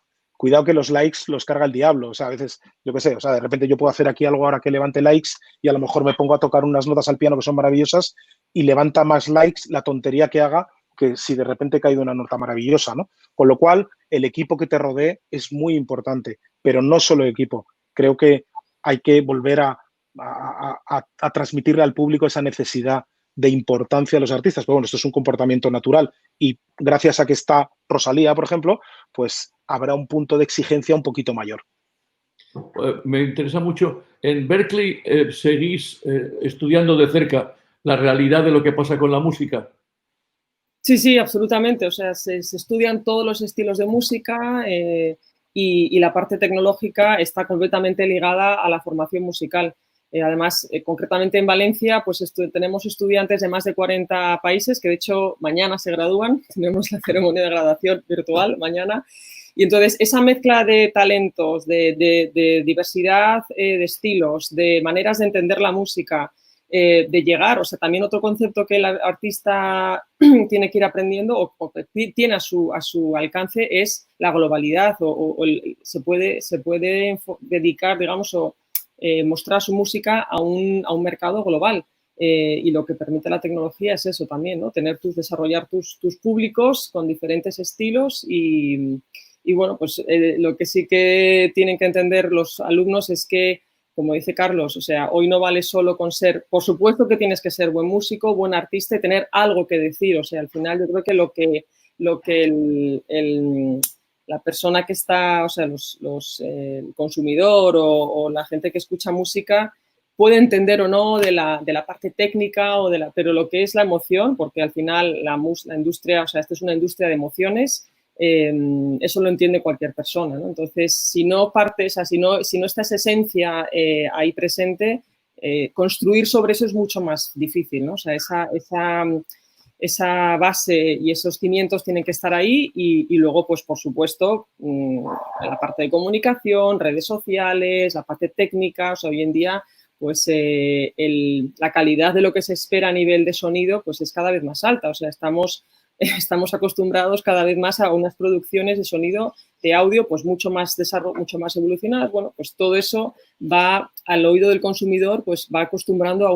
que los likes los carga el diablo. O sea, a veces, yo qué sé, o sea, de repente yo puedo hacer aquí algo ahora que levante likes y a lo mejor me pongo a tocar unas notas al piano que son maravillosas y levanta más likes la tontería que haga que si de repente he caído una nota maravillosa, ¿no? Con lo cual, el equipo que te rodee es muy importante, pero no solo el equipo. Creo que hay que volver a transmitirle al público esa necesidad de importancia a los artistas. Pero bueno, esto es un comportamiento natural y gracias a que está Rosalía, por ejemplo, pues habrá un punto de exigencia un poquito mayor. Me interesa mucho. En Berklee seguís estudiando de cerca la realidad de lo que pasa con la música. Sí, sí, absolutamente. O sea, se estudian todos los estilos de música y la parte tecnológica está completamente ligada a la formación musical. Además, concretamente en Valencia, pues tenemos estudiantes de más de 40 países que, de hecho, mañana se gradúan. Tenemos la ceremonia de graduación virtual mañana. Y entonces, esa mezcla de talentos, de diversidad de estilos, de maneras de entender la música, de llegar, o sea, también otro concepto que el artista tiene que ir aprendiendo o que tiene a su alcance es la globalidad se puede dedicar, digamos, o mostrar su música a un mercado global. Y lo que permite la tecnología es eso también, ¿no? Desarrollar tus públicos con diferentes estilos y bueno, pues lo que sí que tienen que entender los alumnos es que, como dice Carlos, o sea, hoy no vale solo con ser, por supuesto que tienes que ser buen músico, buen artista y tener algo que decir. O sea, al final yo creo que lo que la persona que está, o sea, el consumidor o la gente que escucha música puede entender o no de la parte técnica pero lo que es la emoción, porque al final la industria, o sea, esta es una industria de emociones. Eso lo entiende cualquier persona, ¿no? Entonces, si no partes, si no está esa esencia ahí presente, construir sobre eso es mucho más difícil, ¿no? O sea, esa base y esos cimientos tienen que estar ahí y luego, pues, por supuesto, la parte de comunicación, redes sociales, la parte técnica, o sea, hoy en día, pues, la calidad de lo que se espera a nivel de sonido, pues, es cada vez más alta, o sea, estamos acostumbrados cada vez más a unas producciones de sonido, de audio, pues mucho más evolucionadas. Bueno, pues todo eso va al oído del consumidor, pues va acostumbrando a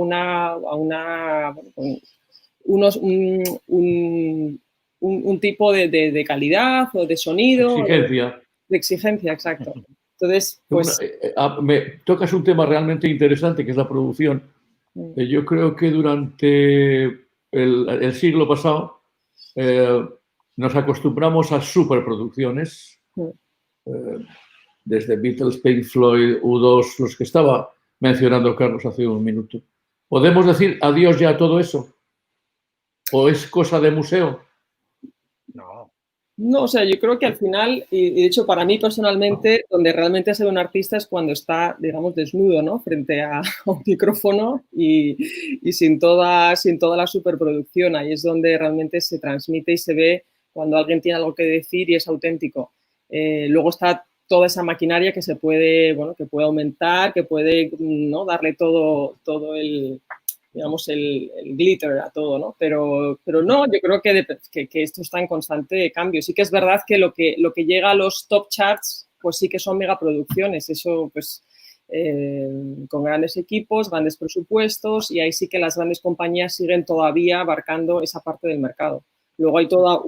un tipo de calidad o de sonido. Exigencia. De exigencia, exacto. Entonces, pues... me tocas un tema realmente interesante, que es la producción. Yo creo que durante el siglo pasado nos acostumbramos a superproducciones, desde Beatles, Pink Floyd, U2, los que estaba mencionando Carlos hace un minuto. ¿Podemos decir adiós ya a todo eso? ¿O es cosa de museo? No, o sea, yo creo que al final, y de hecho para mí personalmente, donde realmente se ve un artista es cuando está, digamos, desnudo, ¿no? Frente a un micrófono y sin toda la superproducción. Ahí es donde realmente se transmite y se ve cuando alguien tiene algo que decir y es auténtico. Luego está toda esa maquinaria que se puede, bueno, que puede aumentar, que puede, ¿no? Darle todo el, digamos, el glitter a todo, ¿no? Pero no, yo creo que esto está en constante cambio. Sí que es verdad que lo que llega a los top charts, pues sí que son megaproducciones. Eso, pues, con grandes equipos, grandes presupuestos, y ahí sí que las grandes compañías siguen todavía abarcando esa parte del mercado. Luego hay toda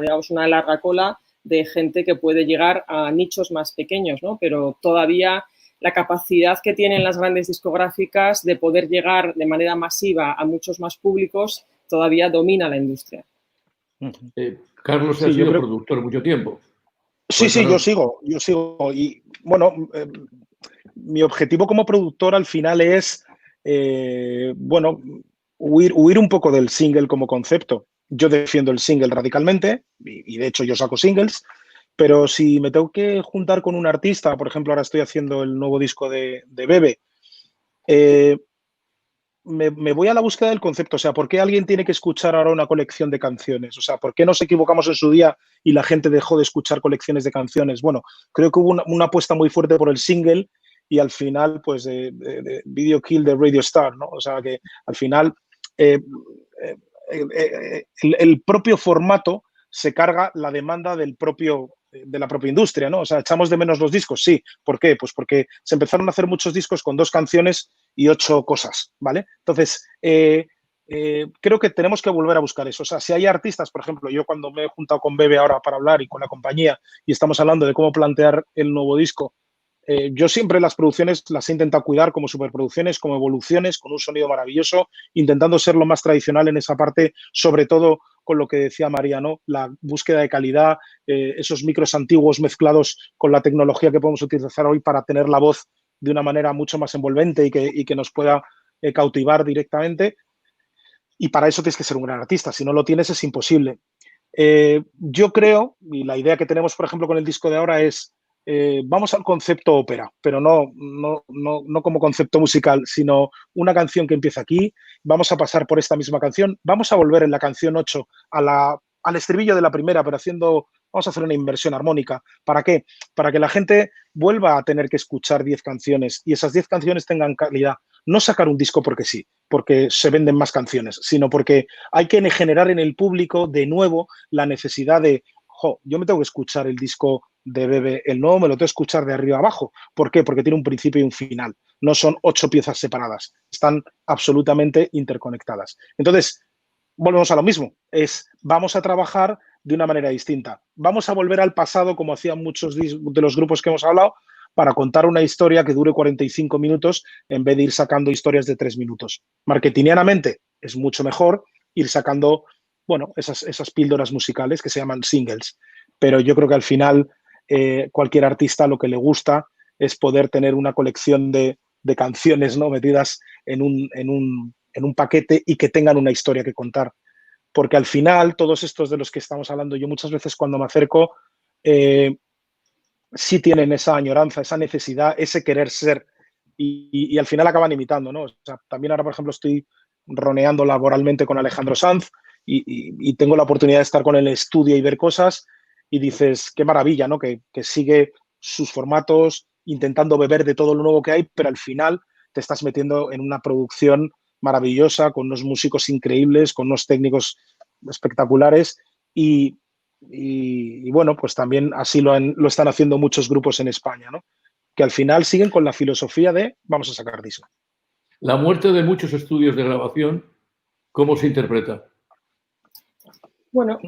digamos, una larga cola de gente que puede llegar a nichos más pequeños, ¿no? Pero todavía la capacidad que tienen las grandes discográficas de poder llegar de manera masiva a muchos más públicos todavía domina la industria. Carlos ha sido productor mucho tiempo. Sí, yo sigo. Y bueno, mi objetivo como productor al final es, bueno, huir un poco del single como concepto. Yo defiendo el single radicalmente y de hecho yo saco singles, pero si me tengo que juntar con un artista, por ejemplo, ahora estoy haciendo el nuevo disco de Bebe, me voy a la búsqueda del concepto. O sea, ¿por qué alguien tiene que escuchar ahora una colección de canciones? O sea, ¿por qué nos equivocamos en su día y la gente dejó de escuchar colecciones de canciones? Bueno, creo que hubo una apuesta muy fuerte por el single y al final, pues, de Video Kill de Radio Star, ¿no? O sea, que al final el propio formato se carga la demanda de la propia industria, ¿no? O sea, ¿echamos de menos los discos? Sí. ¿Por qué? Pues porque se empezaron a hacer muchos discos con 2 canciones y 8 cosas, ¿vale? Entonces, creo que tenemos que volver a buscar eso. O sea, si hay artistas, por ejemplo, yo cuando me he juntado con Bebe ahora para hablar y con la compañía y estamos hablando de cómo plantear el nuevo disco, yo siempre las producciones las he intentado cuidar como superproducciones, como evoluciones, con un sonido maravilloso, intentando ser lo más tradicional en esa parte, sobre todo con lo que decía Mariano, la búsqueda de calidad, esos micros antiguos mezclados con la tecnología que podemos utilizar hoy para tener la voz de una manera mucho más envolvente y que nos pueda cautivar directamente. Y para eso tienes que ser un gran artista. Si no lo tienes, es imposible. Yo creo, y la idea que tenemos, por ejemplo, con el disco de ahora es vamos al concepto ópera, pero no como concepto musical, sino una canción que empieza aquí, vamos a pasar por esta misma canción, vamos a volver en la canción 8 al estribillo de la primera, pero vamos a hacer una inversión armónica. ¿Para qué? Para que la gente vuelva a tener que escuchar 10 canciones y esas 10 canciones tengan calidad. No sacar un disco porque sí, porque se venden más canciones, sino porque hay que generar en el público de nuevo la necesidad de, yo me tengo que escuchar el disco de Bebe, el nuevo me lo tengo que escuchar de arriba a abajo. ¿Por qué? Porque tiene un principio y un final. No son 8 piezas separadas, están absolutamente interconectadas. Entonces, volvemos a lo mismo, vamos a trabajar de una manera distinta. Vamos a volver al pasado, como hacían muchos de los grupos que hemos hablado, para contar una historia que dure 45 minutos en vez de ir sacando historias de 3 minutos. Marketingianamente es mucho mejor ir sacando, bueno, esas píldoras musicales que se llaman singles. Pero yo creo que al final cualquier artista lo que le gusta es poder tener una colección de canciones, ¿no?, metidas en un paquete y que tengan una historia que contar. Porque al final, todos estos de los que estamos hablando, yo muchas veces cuando me acerco, sí tienen esa añoranza, esa necesidad, ese querer ser. Y al final acaban imitando, ¿no? O sea, también ahora, por ejemplo, estoy roneando laboralmente con Alejandro Sanz y tengo la oportunidad de estar con él en el estudio y ver cosas y dices, qué maravilla, ¿no? Que sigue sus formatos, intentando beber de todo lo nuevo que hay, pero al final te estás metiendo en una producción maravillosa, con unos músicos increíbles, con unos técnicos espectaculares y bueno, pues también así lo están haciendo muchos grupos en España, ¿no? Que al final siguen con la filosofía de vamos a sacar disco. La muerte de muchos estudios de grabación, ¿cómo se interpreta? Bueno,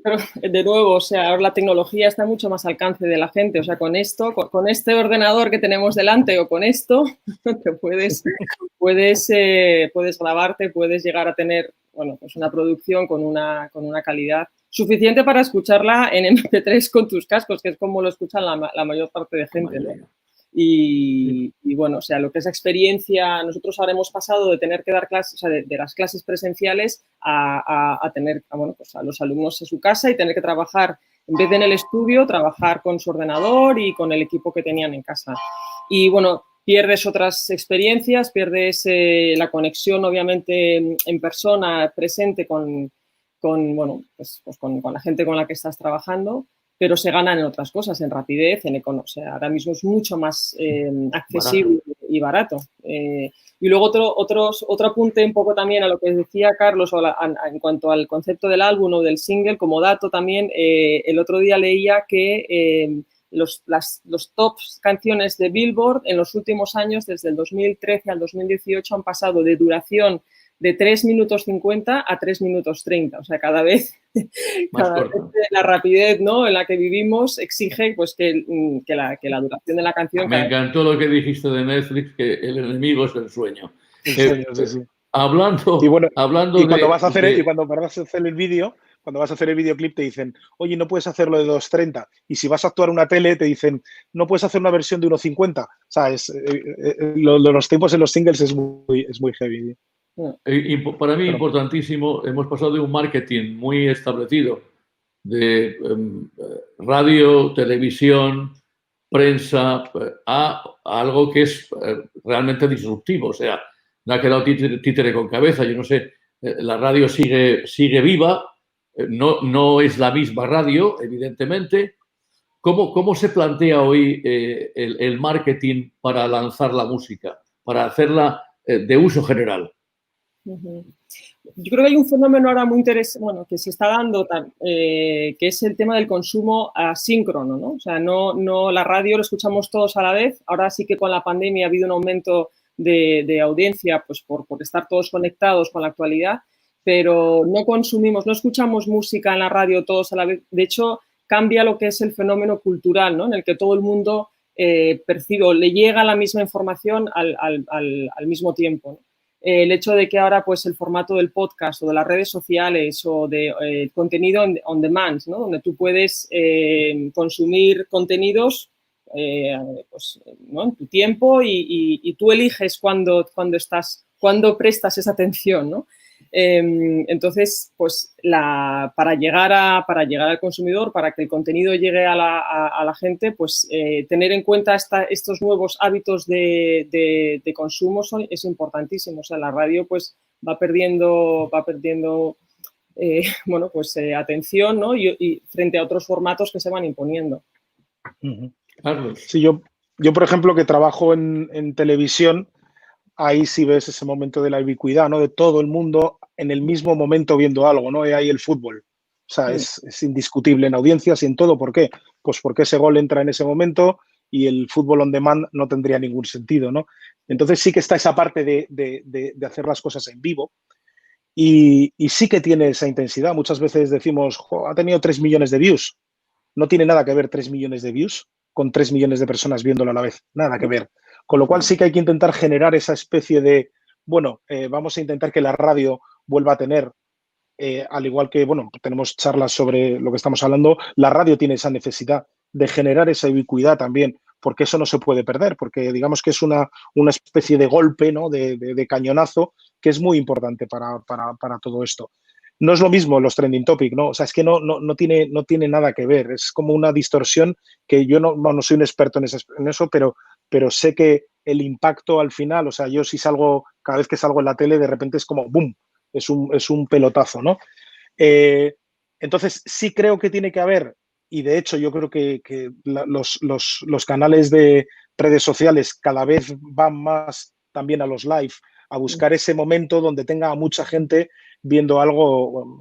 pero de nuevo, o sea, ahora la tecnología está mucho más al alcance de la gente. O sea, con esto, con este ordenador que tenemos delante o con esto, te puedes grabarte, puedes llegar a tener, bueno, pues una producción con una calidad suficiente para escucharla en MP3 con tus cascos, que es como lo escuchan la mayor parte de gente, ¿no? Y bueno, o sea, lo que es experiencia, nosotros ahora hemos pasado de tener que dar clases, o sea, de las clases presenciales a tener, bueno, pues a los alumnos en su casa y tener que trabajar, en vez de en el estudio, trabajar con su ordenador y con el equipo que tenían en casa. Y bueno, pierdes otras experiencias, pierdes la conexión, obviamente, en persona, presente con bueno, pues con la gente con la que estás trabajando, pero se ganan en otras cosas, en rapidez, o sea, ahora mismo es mucho más accesible y barato. Y luego otro apunte un poco también a lo que decía Carlos en cuanto al concepto del álbum o del single, como dato también, el otro día leía que los top canciones de Billboard en los últimos años, desde el 2013 al 2018, han pasado de duración de 3 minutos 50 a 3 minutos 30. O sea, cada vez la rapidez, ¿no?, en la que vivimos exige pues, que la duración de la canción... Me encantó lo que dijiste de Netflix, que el enemigo es el sueño. El sueño, sí. Hablando, Y bueno, hablando y cuando vas a hacer, de, y cuando vas a hacer el vídeo, cuando vas a hacer el videoclip te dicen, oye, no puedes hacerlo de 2:30. Y si vas a actuar una tele, te dicen, no puedes hacer una versión de 1:50. O sea, los tiempos en los singles es muy heavy. para mí Pero, importantísimo, hemos pasado de un marketing muy establecido de radio, televisión, prensa, a algo que es realmente disruptivo. O sea, no ha quedado títere con cabeza. Yo no sé, la radio sigue viva, no es la misma radio, evidentemente. ¿Cómo se plantea hoy el marketing para lanzar la música, para hacerla de uso general? Ujú. Yo creo que hay un fenómeno ahora muy interesante, bueno, que se está dando, que es el tema del consumo asíncrono, ¿no? O sea, no la radio lo escuchamos todos a la vez. Ahora sí que con la pandemia ha habido un aumento de audiencia, pues por estar todos conectados con la actualidad, pero no consumimos, no escuchamos música en la radio todos a la vez. De hecho, cambia lo que es el fenómeno cultural, ¿no? En el que todo el mundo percibe o le llega la misma información al mismo tiempo, ¿no? El hecho de que ahora pues el formato del podcast o de las redes sociales o de contenido on demand, ¿no? Donde tú puedes consumir contenidos pues, ¿no? En tu tiempo y tú eliges cuándo prestas esa atención, ¿no? Entonces, pues para llegar al consumidor, para que el contenido llegue a la gente, pues tener en cuenta estos nuevos hábitos de consumo es importantísimo. O sea, la radio pues va perdiendo bueno, pues atención, ¿no? Y frente a otros formatos que se van imponiendo. Carlos. Sí, yo, por ejemplo, que trabajo en televisión, ahí sí ves ese momento de la ubicuidad, ¿no? De todo el mundo en el mismo momento viendo algo, ¿no? Y ahí el fútbol. O sea, es indiscutible en audiencias y en todo. ¿Por qué? Pues porque ese gol entra en ese momento y el fútbol on demand no tendría ningún sentido, ¿no? Entonces sí que está esa parte de hacer las cosas en vivo y sí que tiene esa intensidad. Muchas veces decimos, ha tenido 3 millones de views. No tiene nada que ver 3 millones de views con 3 millones de personas viéndolo a la vez. Nada que ver. Con lo cual sí que hay que intentar generar esa especie de, bueno, vamos a intentar que la radio vuelva a tener, al igual que, bueno, tenemos charlas sobre lo que estamos hablando, la radio tiene esa necesidad de generar esa ubicuidad también, porque eso no se puede perder, porque digamos que es una especie de golpe, ¿no? de cañonazo que es muy importante para todo esto. No es lo mismo los trending topic, ¿no? O sea, es que no tiene nada que ver. Es como una distorsión que yo no soy un experto en eso, pero sé que el impacto al final, o sea, yo si salgo, cada vez que salgo en la tele, de repente es como ¡boom! Es un pelotazo, ¿no? Entonces, sí creo que tiene que haber, y de hecho yo creo que los canales de redes sociales cada vez van más también a los live, a buscar ese momento donde tenga a mucha gente viendo algo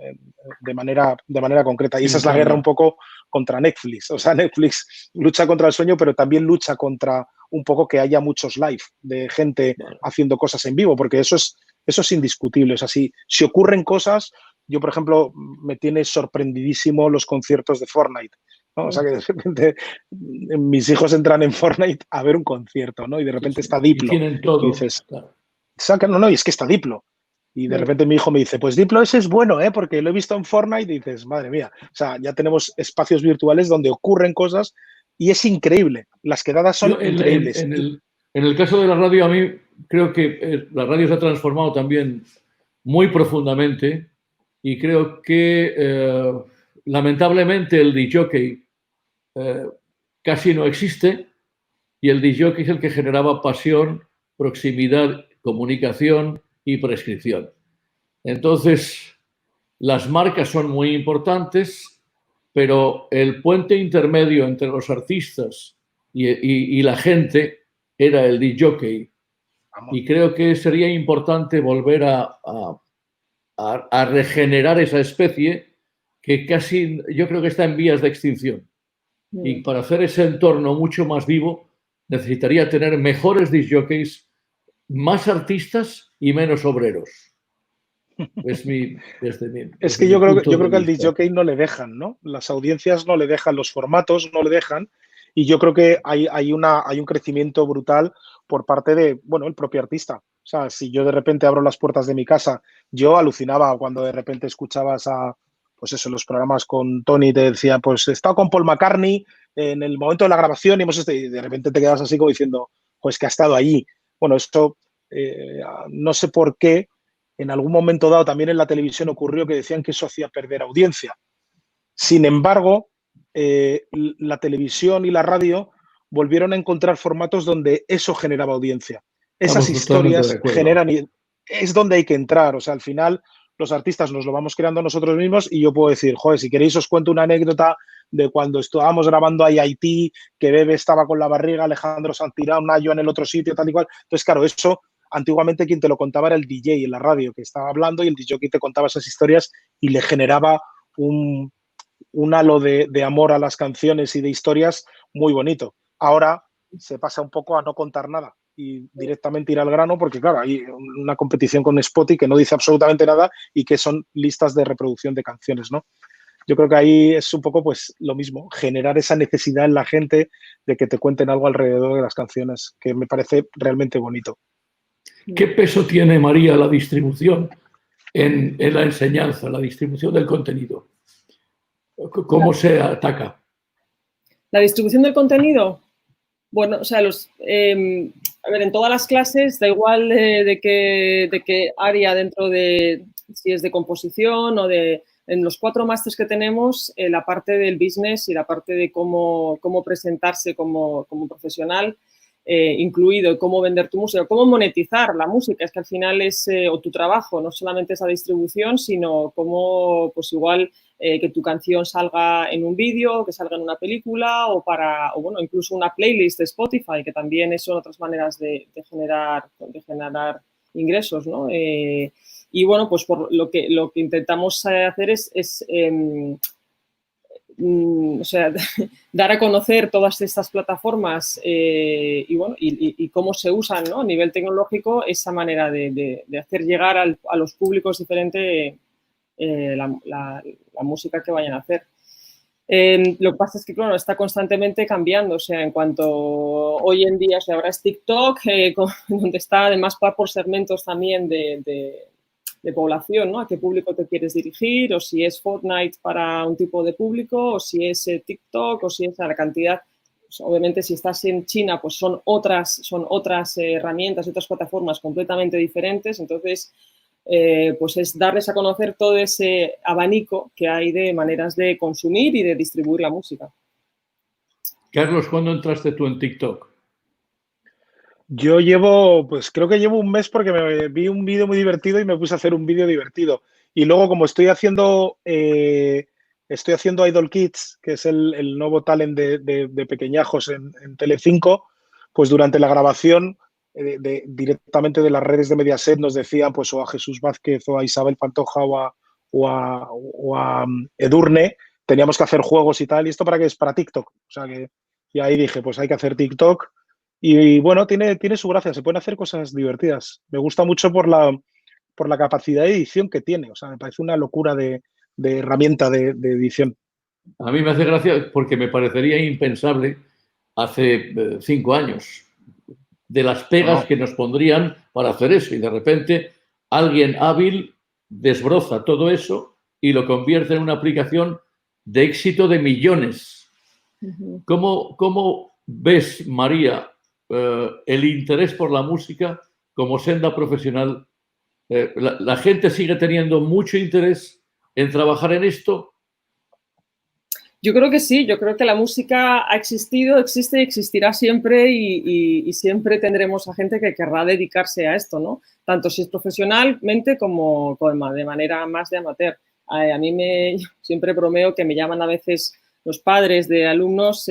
de manera concreta. Y esa es la guerra un poco contra Netflix. O sea, Netflix lucha contra el sueño, pero también lucha contra un poco que haya muchos live de gente haciendo cosas en vivo, porque eso es indiscutible. O sea, si ocurren cosas, yo, por ejemplo, me tiene sorprendidísimo los conciertos de Fortnite, ¿no? O sea, que de repente mis hijos entran en Fortnite a ver un concierto, ¿no? Y de repente está Diplo. Y tienen todo. Y dices, no, y es que está Diplo. Y de repente mi hijo me dice, pues Diplo ese es bueno, porque lo he visto en Fortnite. Y dices, madre mía, o sea, ya tenemos espacios virtuales donde ocurren cosas y es increíble. Las quedadas son increíbles. En el caso de la radio, a mí creo que la radio se ha transformado también muy profundamente y creo que lamentablemente el disc-jockey casi no existe y el disc-jockey es el que generaba pasión, proximidad, comunicación y prescripción. Entonces, las marcas son muy importantes, pero el puente intermedio entre los artistas y la gente era el disc jockey. Y creo que sería importante volver a regenerar esa especie que casi yo creo que está en vías de extinción. Y para hacer ese entorno mucho más vivo necesitaría tener mejores disc jockeys, más artistas y menos obreros. Es que yo creo que al disc jockey no le dejan, ¿no? Las audiencias no le dejan, los formatos no le dejan, y yo creo que hay un crecimiento brutal por parte de, bueno, el propio artista. O O sea, si yo de repente abro las puertas de mi casa, yo alucinaba cuando de repente escuchabas pues eso, los programas con Tony, te decía, pues he estado con Paul McCartney en el momento de la grabación y de repente te quedas así como diciendo, pues que ha estado allí. Bueno, esto no sé por qué, en algún momento dado también en la televisión ocurrió que decían que eso hacía perder audiencia. Sin embargo, la televisión y la radio volvieron a encontrar formatos donde eso generaba audiencia. Esas Estamos totalmente de historias acuerdo. es donde hay que entrar. O sea, al final los artistas nos lo vamos creando nosotros mismos y yo puedo decir, joder, si queréis os cuento una anécdota de cuando estábamos grabando ahí Haití, que Bebe estaba con la barriga, Alejandro Santirán, Nayo en el otro sito, tal y cual. Entonces, claro, eso antiguamente quien te lo contaba era el DJ en la radio que estaba hablando y el DJ que te contaba esas historias y le generaba un halo de amor a las canciones y de historias muy bonito. Ahora se pasa un poco a no contar nada y directamente ir al grano porque, claro, hay una competición con Spotify que no dice absolutamente nada y que son listas de reproducción de canciones, ¿no? Yo creo que ahí es un poco pues lo mismo, generar esa necesidad en la gente de que te cuenten algo alrededor de las canciones, que me parece realmente bonito. ¿Qué peso tiene, María, la distribución en la enseñanza, la distribución del contenido? ¿Cómo se ataca? La distribución del contenido, bueno, o sea, a ver, en todas las clases, da igual de qué área dentro de, si es de composición o en los 4 másters que tenemos, la parte del business y la parte de cómo presentarse como profesional, incluido cómo vender tu música, cómo monetizar la música, es que al final es, o tu trabajo, no solamente esa distribución, sino cómo, pues igual, que tu canción salga en un vídeo, que salga en una película o bueno, incluso una playlist de Spotify, que también son otras maneras de generar ingresos, ¿no? Y bueno, pues por lo que intentamos hacer es o sea, dar a conocer todas estas plataformas y, bueno, y cómo se usan, ¿no? A nivel tecnológico, esa manera de hacer llegar a los públicos diferentes la música que vayan a hacer. Lo que pasa es que, claro, está constantemente cambiando, o sea, en cuanto hoy en día, o sea, ahora es TikTok, donde está además por segmentos también de población, ¿no? A qué público te quieres dirigir, o si es Fortnite para un tipo de público, o si es TikTok, o si es la cantidad. Pues, obviamente, si estás en China, pues son otras herramientas, otras plataformas completamente diferentes. Entonces, pues es darles a conocer todo ese abanico que hay de maneras de consumir y de distribuir la música. Carlos, ¿cuándo entraste tú en TikTok? Yo pues creo que llevo un mes porque me vi un vídeo muy divertido y me puse a hacer un vídeo divertido. Y luego, como estoy haciendo Idol Kids, que es el nuevo talent de pequeñajos en Telecinco, pues durante la grabación directamente de las redes de Mediaset nos decían pues o a Jesús Vázquez o a Isabel Pantoja o a Edurne, teníamos que hacer juegos y tal. ¿Y esto para qué es? Para TikTok. O sea que, y ahí dije, pues hay que hacer TikTok. Y bueno, tiene su gracia, se pueden hacer cosas divertidas. Me gusta mucho por la capacidad de edición que tiene. O sea, me parece una locura de herramienta de edición. A mí me hace gracia porque me parecería impensable hace 5 años de las pegas que nos pondrían para hacer eso. Y de repente alguien hábil desbroza todo eso y lo convierte en una aplicación de éxito de millones. ¿Cómo ves, María, el interés por la música como senda profesional? ¿La gente sigue teniendo mucho interés en trabajar en esto? Yo creo que sí, yo creo que la música ha existido, existe y existirá siempre y siempre tendremos a gente que querrá dedicarse a esto, ¿no? Tanto si es profesionalmente como de manera más de amateur. A mí siempre bromeo que me llaman a veces los padres de alumnos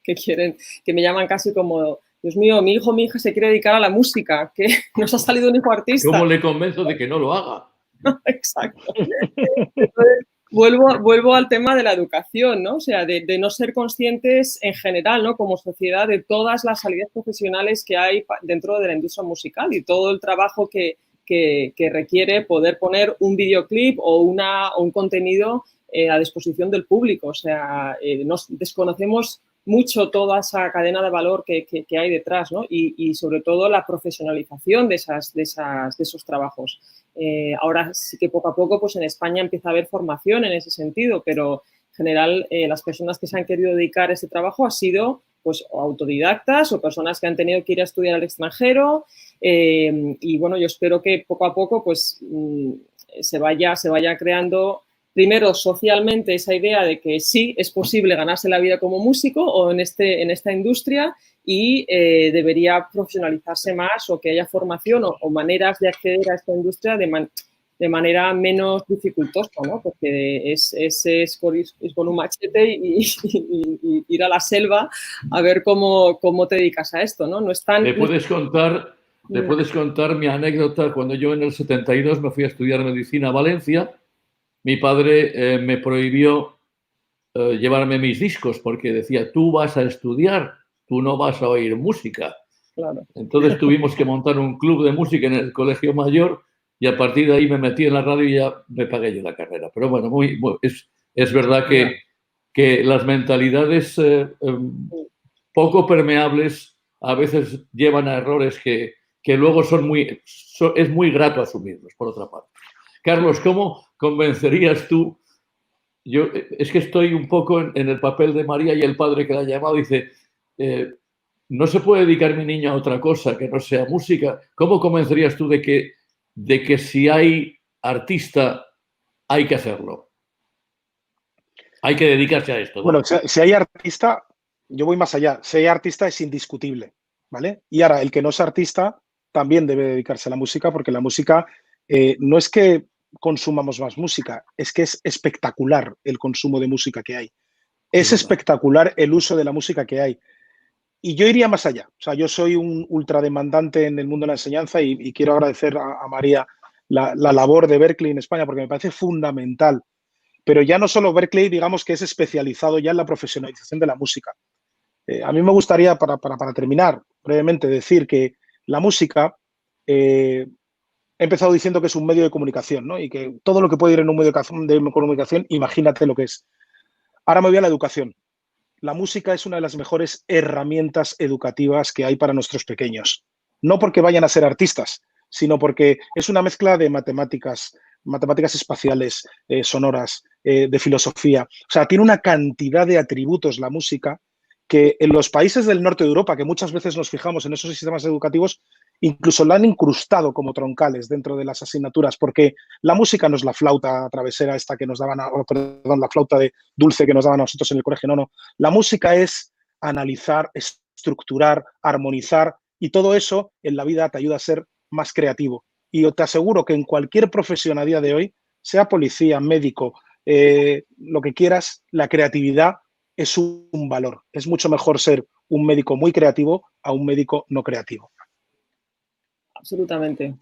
que me llaman casi como, Dios mío, mi hijo o mi hija se quiere dedicar a la música, que nos ha salido un hijo artista. ¿Cómo le convenzo de que no lo haga? Exacto. Entonces, vuelvo al tema de la educación, ¿no? O sea, de no ser conscientes en general, ¿no? Como sociedad, de todas las salidas profesionales que hay dentro de la industria musical y todo el trabajo que requiere poder poner un videoclip o un contenido a disposición del público. O sea, desconocemos mucho toda esa cadena de valor que hay detrás, ¿no? Y sobre todo la profesionalización de esos trabajos. Ahora sí que poco a poco pues en España empieza a haber formación en ese sentido, pero en general las personas que se han querido dedicar a ese trabajo han sido pues o autodidactas o personas que han tenido que ir a estudiar al extranjero y bueno, yo espero que poco a poco pues se vaya creando primero socialmente esa idea de que sí es posible ganarse la vida como músico o en esta industria y debería profesionalizarse más o que haya formación o maneras de acceder a esta industria de manera menos dificultosa, ¿no? Porque es con un machete y ir a la selva a ver cómo te dedicas a esto, ¿no? No es tan... ¿Le puedes contar mi anécdota? Cuando yo en el 72 me fui a estudiar medicina a Valencia, mi padre me prohibió llevarme mis discos porque decía, tú vas a estudiar, tú no vas a oír música. Claro. Entonces tuvimos que montar un club de música en el colegio mayor y a partir de ahí me metí en la radio y ya me pagué yo la carrera. Pero bueno, es verdad que las mentalidades poco permeables a veces llevan a errores que luego es muy grato asumirlos, por otra parte. Carlos, ¿cómo convencerías tú? Yo es que estoy un poco en el papel de María y el padre que la ha llamado dice, no se puede dedicar mi niño a otra cosa que no sea música. ¿Cómo convencerías tú de que si hay artista hay que hacerlo? Hay que dedicarse a esto, ¿no? Bueno, si hay artista, yo voy más allá. Si hay artista es indiscutible, ¿vale? Y ahora, el que no es artista también debe dedicarse a la música porque la música no es que consumamos más música, es que es espectacular el consumo de música que hay. Es espectacular el uso de la música que hay. Y yo iría más allá. O sea, yo soy un ultrademandante en el mundo de la enseñanza y quiero agradecer a María la labor de Berklee en España porque me parece fundamental. Pero ya no solo Berklee, digamos que es especializado ya en la profesionalización de la música. A mí me gustaría, para terminar brevemente, decir que la música, he empezado diciendo que es un medio de comunicación, ¿no? Y que todo lo que puede ir en un medio de comunicación, imagínate lo que es. Ahora me voy a la educación. La música es una de las mejores herramientas educativas que hay para nuestros pequeños. No porque vayan a ser artistas, sino porque es una mezcla de matemáticas espaciales, sonoras, de filosofía. O sea, tiene una cantidad de atributos la música que en los países del norte de Europa, que muchas veces nos fijamos en esos sistemas educativos, incluso la han incrustado como troncales dentro de las asignaturas, porque la música no es la flauta travesera esta que nos daban, la flauta de dulce que nos daban a nosotros en el colegio, no. La música es analizar, estructurar, armonizar y todo eso en la vida te ayuda a ser más creativo. Y yo te aseguro que en cualquier profesión a día de hoy, sea policía, médico, lo que quieras, la creatividad es un valor. Es mucho mejor ser un médico muy creativo a un médico no creativo. Absolutamente.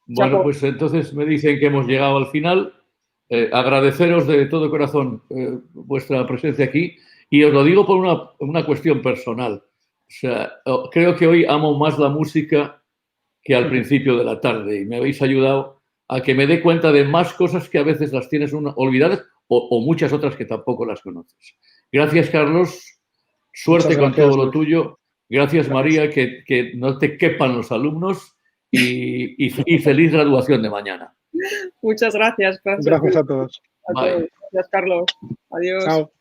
Bueno, pues entonces me dicen que hemos llegado al final. Agradeceros de todo corazón vuestra presencia aquí y os lo digo por una cuestión personal. O sea, creo que hoy amo más la música que al principio de la tarde y me habéis ayudado a que me dé cuenta de más cosas que a veces las tienes olvidadas o muchas otras que tampoco las conoces. Gracias, Carlos. Suerte con todo lo tuyo. Gracias, María, que no te quepan los alumnos y feliz graduación de mañana. Muchas gracias. Gracias a todos. Gracias, Carlos. Adiós. Chao.